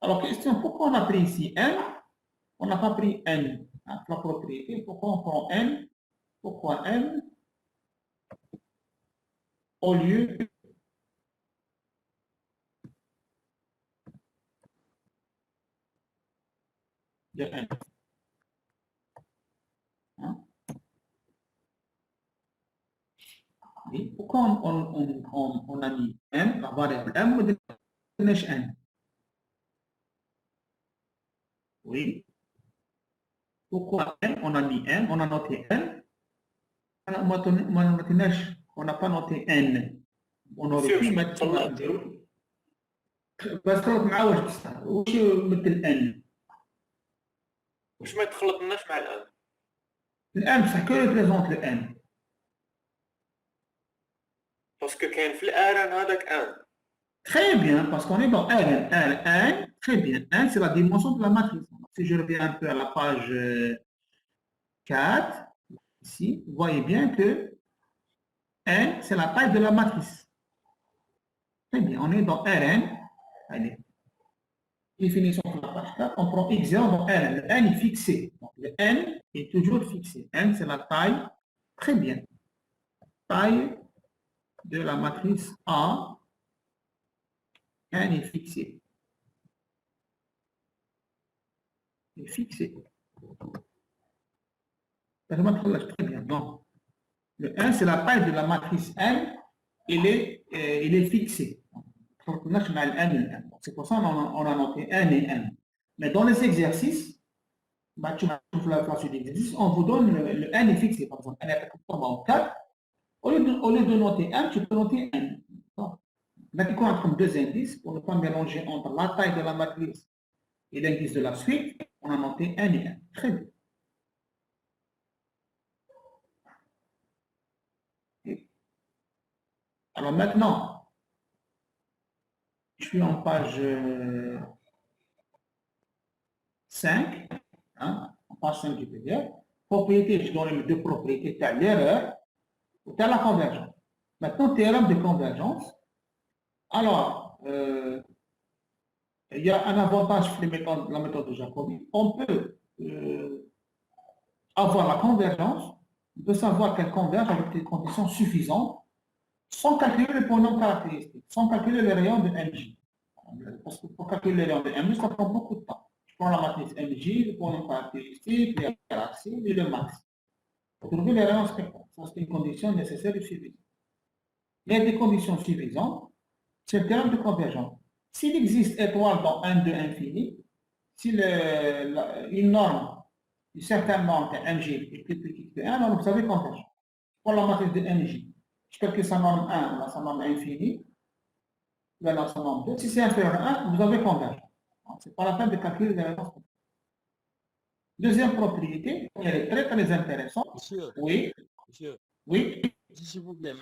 Alors, question, pourquoi on a pris ici n? On n'a pas pris n. La propriété, pourquoi on prend n? Pourquoi n au lieu de n? Hein? Oui. Pourquoi on a mis n, la variable m, ou n? Oui. Pourquoi n? On a mis n, on a noté n. On n'a pas noté n. On aurait pu mettre 0. بس خلط معاه واش بصح واش مثل ان واش ما تخلطناش مع الان الان بصح كو ريبريزونت الان باسكو كاين في الارن هذاك ان très bien parce qu'on est dans Rn très bien 1 c'est la dimension de la matrice. Si je reviens un peu à la page 4 ici vous voyez bien que n c'est la taille de la matrice. Très bien, on est dans Rn. Allez, définition de la page 4, on prend x0 dans n. Le n est fixé. Donc, le n est toujours fixé. n, c'est la taille. Très bien. Taille de la matrice A. n est fixé. Est fixé. Très bien. Donc, le n, c'est la taille de la matrice n. Il est fixé. C'est pour ça qu'on a noté n et n. Mais dans les exercices, la suite d'exercice, on vous donne le n est fixé. Par exemple, n est en 4. Au lieu de noter n, tu peux noter n. Donc, on a deux indices pour ne pas mélanger entre la taille de la matrice et l'indice de la suite, on a noté 1 et 1. Très bien. Alors maintenant, je suis en page 5, hein, en page 5 du PDF. Propriété, je donne les deux propriétés, tu as l'erreur ou tu as la convergence. Maintenant, théorème de convergence. Alors, il y a un avantage sur la méthode de Jacobi. On peut avoir la convergence, on peut savoir qu'elle converge avec des conditions suffisantes sans calculer les polynômes caractéristiques, sans calculer les rayons de MJ. Parce que pour calculer les rayons de MJ, ça prend beaucoup de temps. Je prends la matrice MJ, le polynôme caractéristique, les galaxies et le max. Pour trouver les rayons spectrales, ça c'est une condition nécessaire et suffisante. Il y a des conditions suffisantes, c'est le terme de convergence. S'il existe étoile dans 1, 2, infini, si une norme, une certaine norme de MJ est plus petite que 1, alors vous savez converger. Pour la matrice de MJ, je calcule sa norme 1, là, sa norme infinie, là, sa norme 2. Si c'est inférieur à 1, vous avez convergence. Ce n'est pas la peine de calculer les réponses. Deuxième propriété, elle est très très intéressante. Monsieur, Oui, monsieur, oui. s'il vous plaît,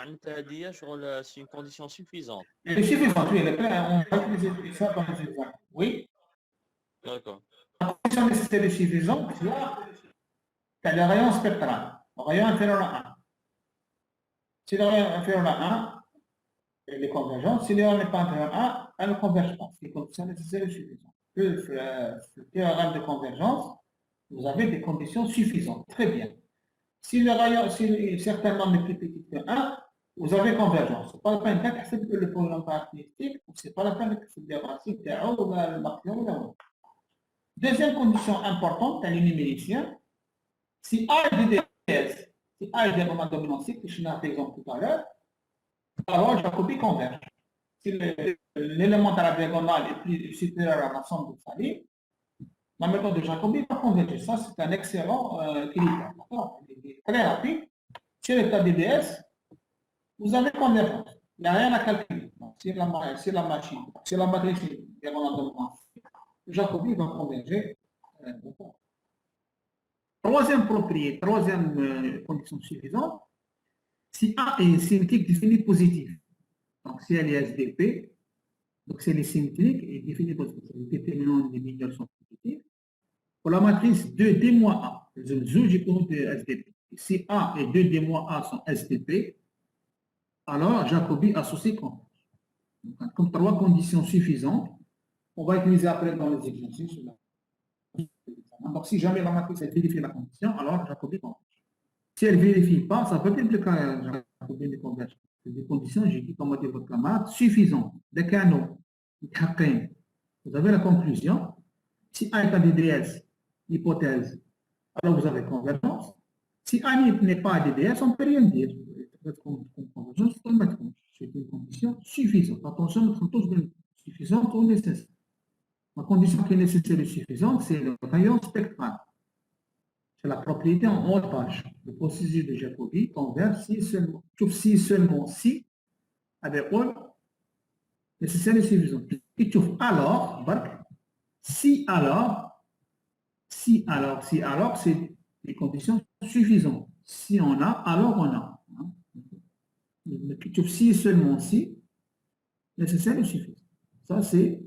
c'est une condition suffisante. Elle est suffisante, oui, elle est très, on va utiliser ça dans les exemples. Oui. D'accord. La condition nécessaire est suffisante, c'est le rayon spectral, le rayon inférieur à 1. Si le rayon inférieur à 1, elle est convergente. Si le rayon n'est pas inférieur à 1, elle ne converge pas. C'est une condition nécessaire et suffisante. Le théorème de convergence, vous avez des conditions suffisantes. Très bien. Si le rayon, si certainement n'est plus petit que 1, vous avez convergence. Ce n'est pas la peine d'accepter le polynôme caractéristique, ce n'est pas la peine d'accepter le racine de A ou le maximum ou la. Deuxième condition importante, un numéricien, si A est DDS, si A est d'élément dominant cycle, je n'ai fait exemple tout à l'heure, alors Jacobi converge. Si l'élément de la diagonale est plus supérieur à la somme de sa ligne, la méthode de Jacobi va converger. Ça, c'est un excellent critère. Il est très rapide. Si l'état DDS, vous avez convergence. Il n'y a rien à calculer. Donc, si la machine, si la matrice est diagonale dominante, Jacobi va converger. Troisième propriété, troisième condition suffisante, si A est symétrique définie positive, donc si elle est SDP, donc c'est les symétriques et définie positive, les déterminants des mineurs sont positifs. Pour la matrice 2D-A, j'ai connu de SDP. Si A et 2D-A sont SDP, alors Jacobi associe converge. Comme trois conditions suffisantes, on va utiliser après dans les exercices. Donc, si jamais la matrice vérifie la condition, alors Jacobi converge. Si elle ne vérifie pas, ça peut être le cas Jacobi ne converge. C'est des conditions, j'ai dit, comme a dit votre camarade, suffisantes. Des canaux, vous avez la conclusion. Si A est un DDS, hypothèse, alors vous avez convergence. Si A n'est pas un DDS, on ne peut rien dire. Convergence, c'est une condition suffisante. Attention, nous sommes tous suffisants ou nécessaires. La condition qui est nécessaire et suffisante, c'est le rayon spectral. C'est la propriété en haut de page. Le processus de Jacobi converge si seulement si, avec all, nécessaire et suffisant. Et tu alors, si alors, c'est les conditions suffisantes. Si on a, alors on a. Si seulement si, nécessaire et suffisant. Ça, c'est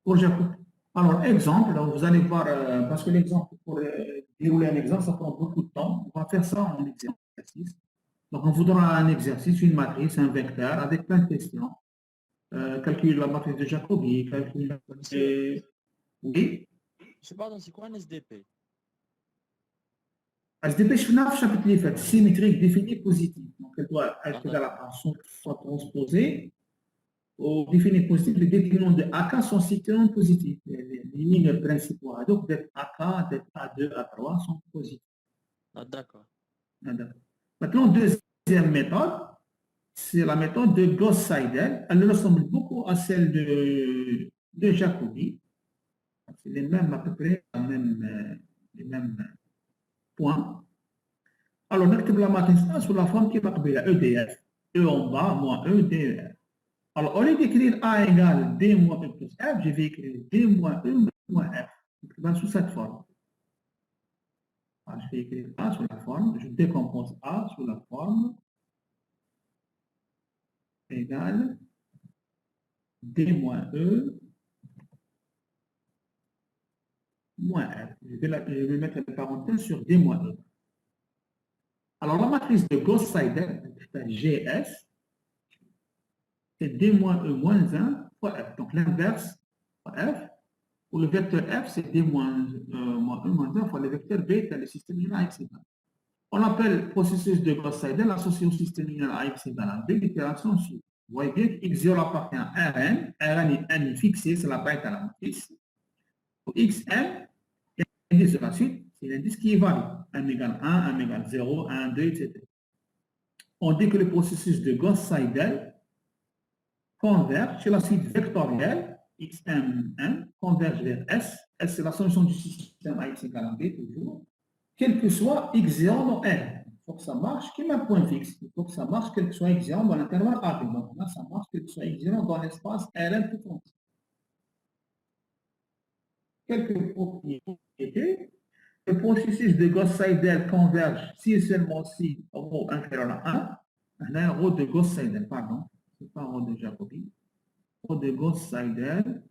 pour Jacobi. Alors, exemple, donc vous allez voir, parce que l'exemple, pour dérouler un exemple, ça prend beaucoup de temps. On va faire ça en exercice. Donc, on vous donnera un exercice, une matrice, un vecteur, avec plein de questions. Calculer la matrice de Jacobi, calculer... Oui. Je sais pas, c'est quoi un SDP? SDP, je fais un chapitre symétrique défini positif. Donc, elle doit être égale à soit transposée. Au défini positif, les déterminants de AK sont strictement positifs. Les lignes principaux à donc d'être AK, d'être A2, A3 sont positifs. Ah, d'accord. Maintenant, deuxième méthode, c'est la méthode de Gauss-Seidel. Elle ressemble beaucoup à celle de Jacobi. C'est les mêmes, à peu près, les mêmes points. Alors, on active la matrice A sous la forme qui est appelée EDF. E en bas, moins E, DEF. Alors, au lieu d'écrire A égale D moins E plus F, je vais écrire D moins E moins f. Donc, sous cette forme. Alors, je vais écrire A sous la forme, je décompose A sous la forme égale D moins E moins F. Je vais mettre la parenthèse sur D moins E. Alors, la matrice de Gauss-Seidel, c'est GS, c'est D moins E moins 1 fois F. Donc, l'inverse fois F. Pour le vecteur F, c'est D moins E moins 1 fois le vecteur B, c'est le système linéaire X égale. On appelle le processus de Gauss-Seidel associé au système linéaire X égale à B, l'itération suivante. Vous voyez bien que X0 appartient à Rn, Rn est fixé, c'est la paille à la matrice. Pour Xn, l'indice de la suite, c'est l'indice qui varie. 1 égale 1, 1 égale 0, 1, 2, etc. On dit que le processus de Gauss-Seidel converge sur la suite vectorielle, Xn1 converge vers S. S, c'est la solution du système X égale à B, toujours. Quel que soit X0 dans R. Il faut que ça marche comme un point fixe. Il faut que ça marche quel que soit X0 dans l'intervalle AB. Donc là, ça marche quel que soit X0 dans l'espace Rn tout entier. Quelques propriétés. Le processus de Gauss-Seidel converge si et seulement si ρ inférieur à 1. Un ρ de Gauss-Seidel, pardon. Ce n'est pas ρ de Jacobi. ρ de Gauss-Seidel.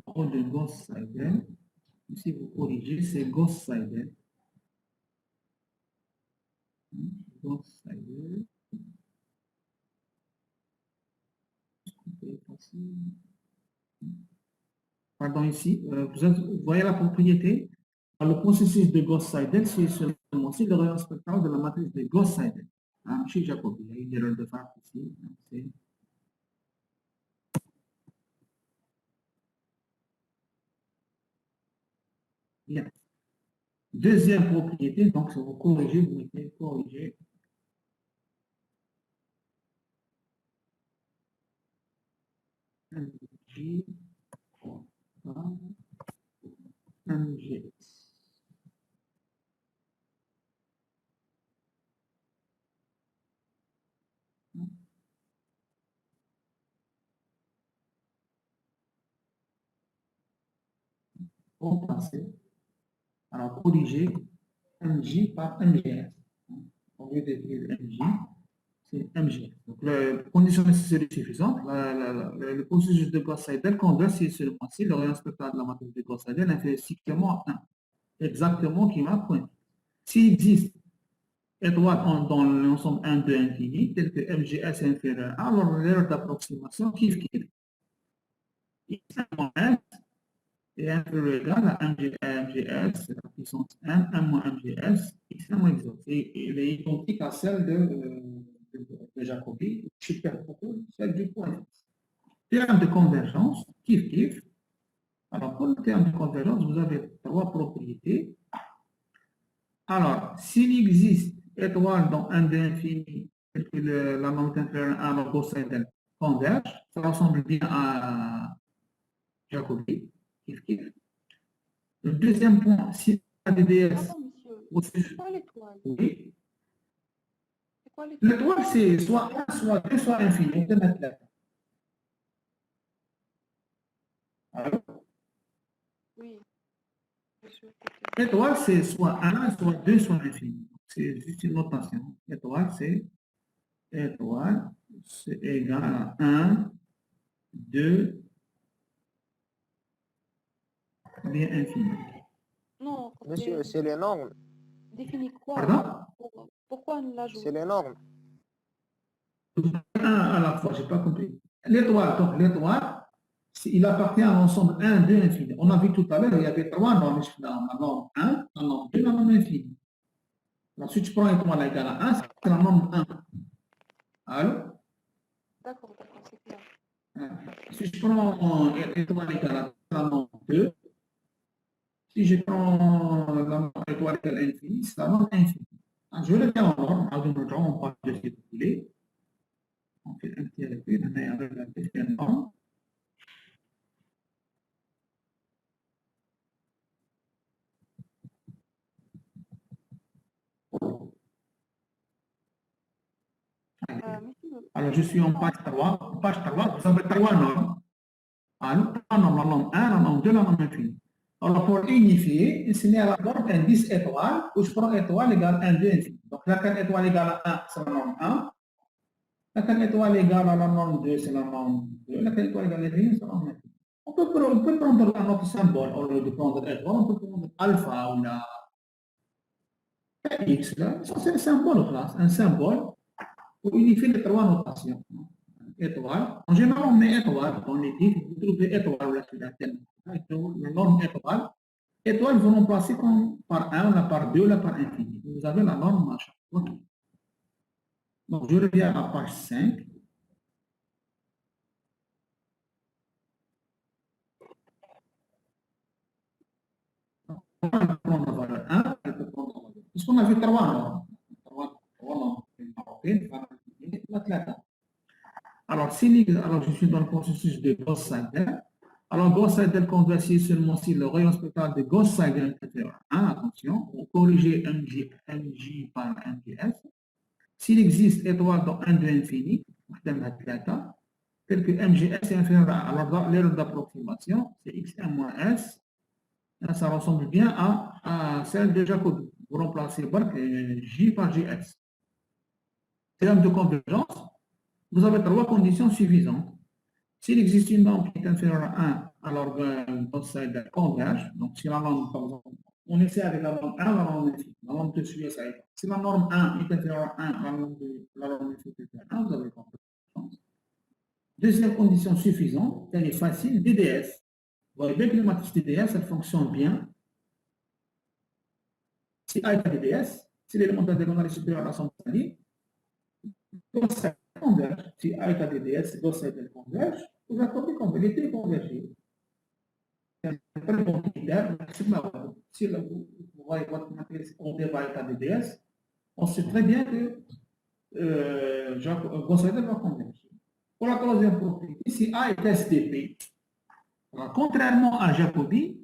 ρ de Gauss-Seidel. Si vous corrigez, c'est Gauss-Seidel. Gauss-Seidel. Pardon, ici, vous voyez la propriété. Le processus de Gauss-Seidel, c'est seulement si le rayon spectral de la matrice de Gauss-Seidel. Chez Jacobi, il y a une erreur de frappe ici. Bien. Deuxième propriété, donc, si vous corrigez, vous mettez corriger. MG, MG. Remplacer. Alors, corriger MJ par MGS. Au lieu d'écrire MJ, c'est MG. Donc, la condition nécessaire est suffisante. Le processus de Gauss-Seidel converge si seulement si le rayon spectral de la matrice de Gauss-Seidel est inférieur strictement à 1. Exactement qui m'a pointé. S'il existe étoile dans l'ensemble 1 de infini, tel que MGS est inférieur à 1, alors l'erreur d'approximation kiff. X moins S est inférieur ou égal à MGS, c'est la puissance 1 moins MGS, X1 moins X0. Il est identique à celle de Jacobi, superpose celle du point fixe. Terme de convergence, kiff. Alors, pour le terme de convergence, vous avez trois propriétés. Alors, s'il existe étoile dans 1 de infini, tel que la norme inférieure à 1, alors Gauss-Seidel converge, ça ressemble bien à Jacobi, kiff. Le deuxième point, si la DDS... Pardon, monsieur. C'est quoi l'étoile? Oui. C'est quoi l'étoile? L'étoile, c'est soit 1, soit 2, soit infini. On peut mettre là. Alors, Oui. Monsieur. l'étoile, c'est soit 1, soit 2, soit infini. C'est juste une notation. L'étoile, c'est égal à 1, 2, bien infini. Non, Monsieur, c'est les normes. définit quoi? Pardon? Pourquoi on l'ajoute? C'est les normes. 1 à la fois, je n'ai pas compris. L'étoile, donc l'étoile, il appartient à l'ensemble 1, 2, infini. On a vu tout à l'heure, il y avait trois normes. La norme 1, la norme 2, la norme infini. Ensuite, je prends l'étoile égale à 1, c'est la norme 1. Allô? D'accord, c'est clair. Si je prends l'étoile égale à la norme 2, si je prends la norme étoile égale à infini, c'est la norme infinie. Je vais le faire en ordre, on parle de ce qu'il on fait un petit recul, on a regardé une norme. Alors, je suis en page 3. En page 3, vous avez trois normes. La norme 1, la norme 2, la norme infinie. Alors, pour unifier, enseigner à la norme un 10 étoiles, où je prends étoile égale 1, 2, infini. Donc, la 4 étoile égale à 1, c'est la norme 1. La 4 étoile égale à la norme 2, c'est la norme 2. La 4 étoile égale à l'infini, c'est la norme infinie. On peut prendre un autre symbole, au lieu de prendre étoile, on peut prendre alpha ou la X. C'est un symbole classe, un symbole pour unifier les trois notations. Étoile. En général, on met étoile dans les livres. Vous trouvez étoile ou la norme étoile. Étoile, vous remplacez par 1, là par 2, là par infini. Vous avez la norme à chaque fois. Donc, je reviens à la page 5. On va prendre la valeur 1, elle peut prendre la valeur 2. Puisqu'on a vu 3 normes. 3 normes. Alors, je suis dans le processus de Gauss-Seidel. Alors, Gauss-Seidel convertit seulement si le rayon spectral de Gauss-Seidel est inférieur à 1, attention, pour corriger MJ par MJS. S'il existe étoile dans 1 de infini, tel que MGS est inférieur à 1, alors l'erreur d'approximation, c'est X1 moins S. Là, ça ressemble bien à celle de Jacobi. Vous remplacez J par GS. Théorème de convergence, vous avez 3 conditions suffisantes. S'il existe une norme qui est inférieure à 1, alors Gauss-Seidel converge. Donc, si la norme, par exemple, on essaie avec la norme 1, la norme infinie. La norme 2 suit ça. Si la norme 1 est inférieure à 1, la norme 2, la norme infinie est inférieure à 1, vous avez convergence. Deuxième condition suffisante, elle est facile, DDS. Vous voyez bien que les matrices DDS, elles fonctionnent bien. Si A est à DDS, si l'élément de la diagonale est supérieur à la somme ligne, Gauss-Seidel converge. Si A est à DDS, Gauss-Seidel converge, vous avez convergé, les deux convergent. C'est un très bon critère. Si vous voyez votre matrice on va être à DDS, on sait très bien que Gauss-Seidel va converger. Pour la troisième propriété, si A est SDP, alors, contrairement à Jacobi,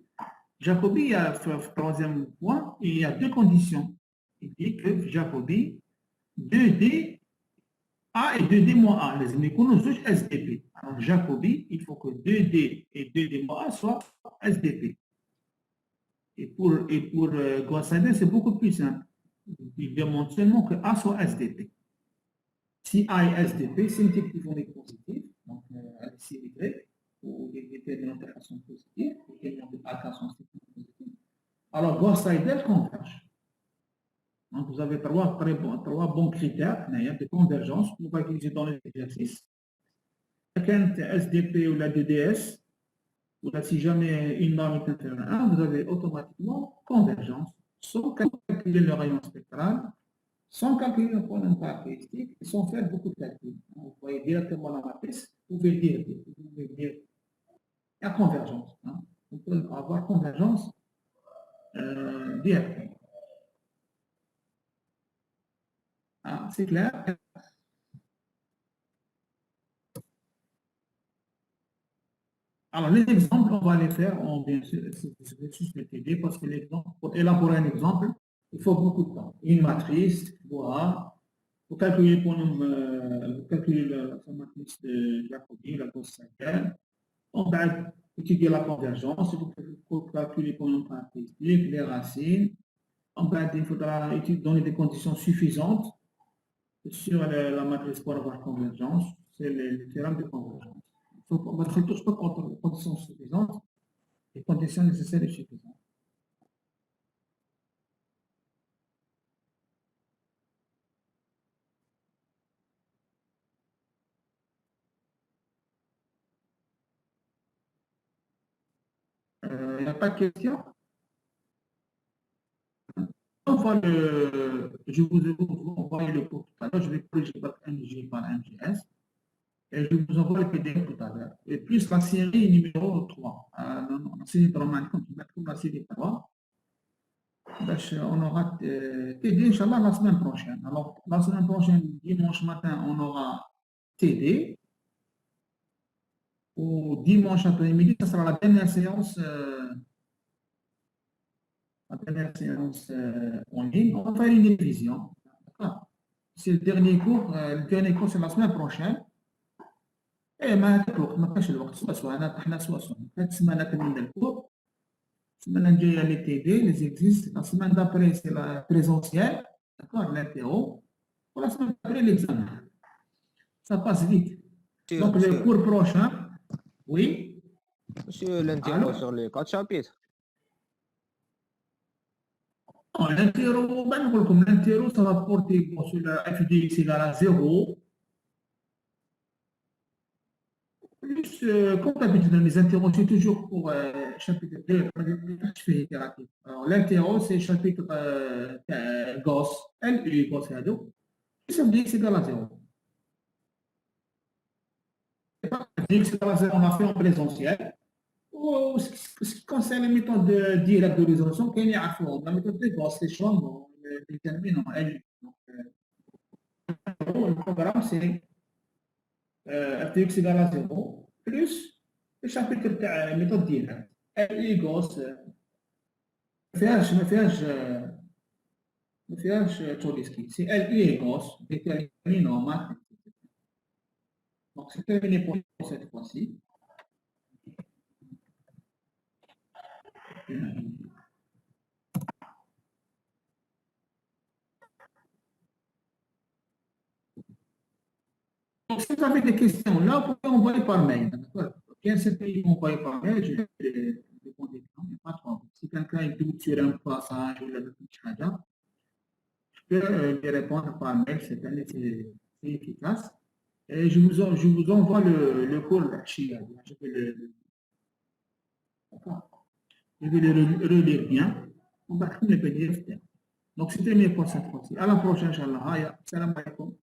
il y a le troisième point, il y a deux conditions. Il dit que Jacobi, 2D, A et 2D moins A, les inéquilibles sont SDP. Alors, Jacobi, il faut que 2D et 2D moins A soient SDP. Et pour Gauss-Seidel, c'est beaucoup plus simple. Il demande seulement que A soit SDP. Si A est SDP, c'est une type typhonique positive, donc elle est symétrique, ou des déterminants sont positifs, les déterminants de AK sont positifs. Alors, Gauss-Seidel converge. Donc, vous avez trois bons critères de convergence que vous pouvez utiliser dans les exercices. Quand SDP ou la DDS, ou là, si jamais une norme est inférieure à 1, vous avez automatiquement convergence, sans calculer le rayon spectral, sans calculer le problème caractéristique, et sans faire beaucoup de calculs. Vous voyez directement la matrice, vous pouvez dire, il y a convergence. Vous pouvez avoir convergence directement. C'est clair. Alors, les exemples, on va les faire, bien sûr, c'est juste le TD, parce que l'exemple, pour élaborer un exemple, il faut beaucoup de temps. Une matrice, voilà. Vous calculez la matrice de Jacobi, la Gauss-Seidel. On va étudier la convergence, vous calculer pour une caractéristique, les racines. Il faudra donner des conditions suffisantes sur la matrice pour avoir convergence, c'est le théorème de convergence. On va faire tout ce contre les conditions suffisantes, les conditions nécessaires et suffisantes. Il n'y a pas de questions? Je vous envoie le cours tout à l'heure, je vais corriger votre MG par MGS. Et je vous envoie le PDF tout à l'heure. Et plus la série numéro 3. La série 3, comme la série 3. On aura TD, Inch'Allah, la semaine prochaine. Alors, la semaine prochaine, dimanche matin, on aura TD. Ou dimanche après-midi, ça sera la dernière séance. En ligne. On va faire une révision. C'est le dernier cours. Le dernier cours, c'est la semaine prochaine. ايه ما هذاك الوقت ما كانش الوقت سوا انا حنا سوا هاد السمانه كملنا الكور السمانه الجايه لي تي دي لي زيكزيست لا سيمانه دابري سي لا بريزونسيال داكور لانتيرو ولا سيمانه دابري ليكزامان سا باس فيت دونك لو كور بروشان وي Monsieur l'intérêt Alors sur les 4 chapitres. l'intero بعد نقول لكم l'intero ça va porter bon sur la f de x égale à 0 plus comme d'habitude dans les interros c'est toujours pour chapitre 2 je fais itératif. Alors l'interro c'est chapitre Gauss LU Gauss هذو f de x égale à 0 f de x égale à 0 on a fait en présentiel. Ce qui concerne les méthodes directes de résolution, qu'il y a la méthode de Gauss, les chambres déterminent L. Le programme, c'est f de x égale à 0 plus le chapitre de la méthode directe. L et Gauss, ما فيهاش Chomsky. C'est L et Gauss déterminant math. Donc c'est terminé pour cette fois-ci. Donc, si vous avez des questions là, vous pouvez envoyer par mail. Bien sûr, ils vont envoyer par mail, je vais répondre. Il n'y a pas de problème. Si quelqu'un doute sur un passage ou quelque chose, je peux lui répondre par mail, c'est efficace. Et je vous envoie le cours là, je vais le relire bien. On va trouver le PDF. Donc, c'était mieux pour cette fois-ci. À la prochaine, Inch'Allah. Salam alaikum.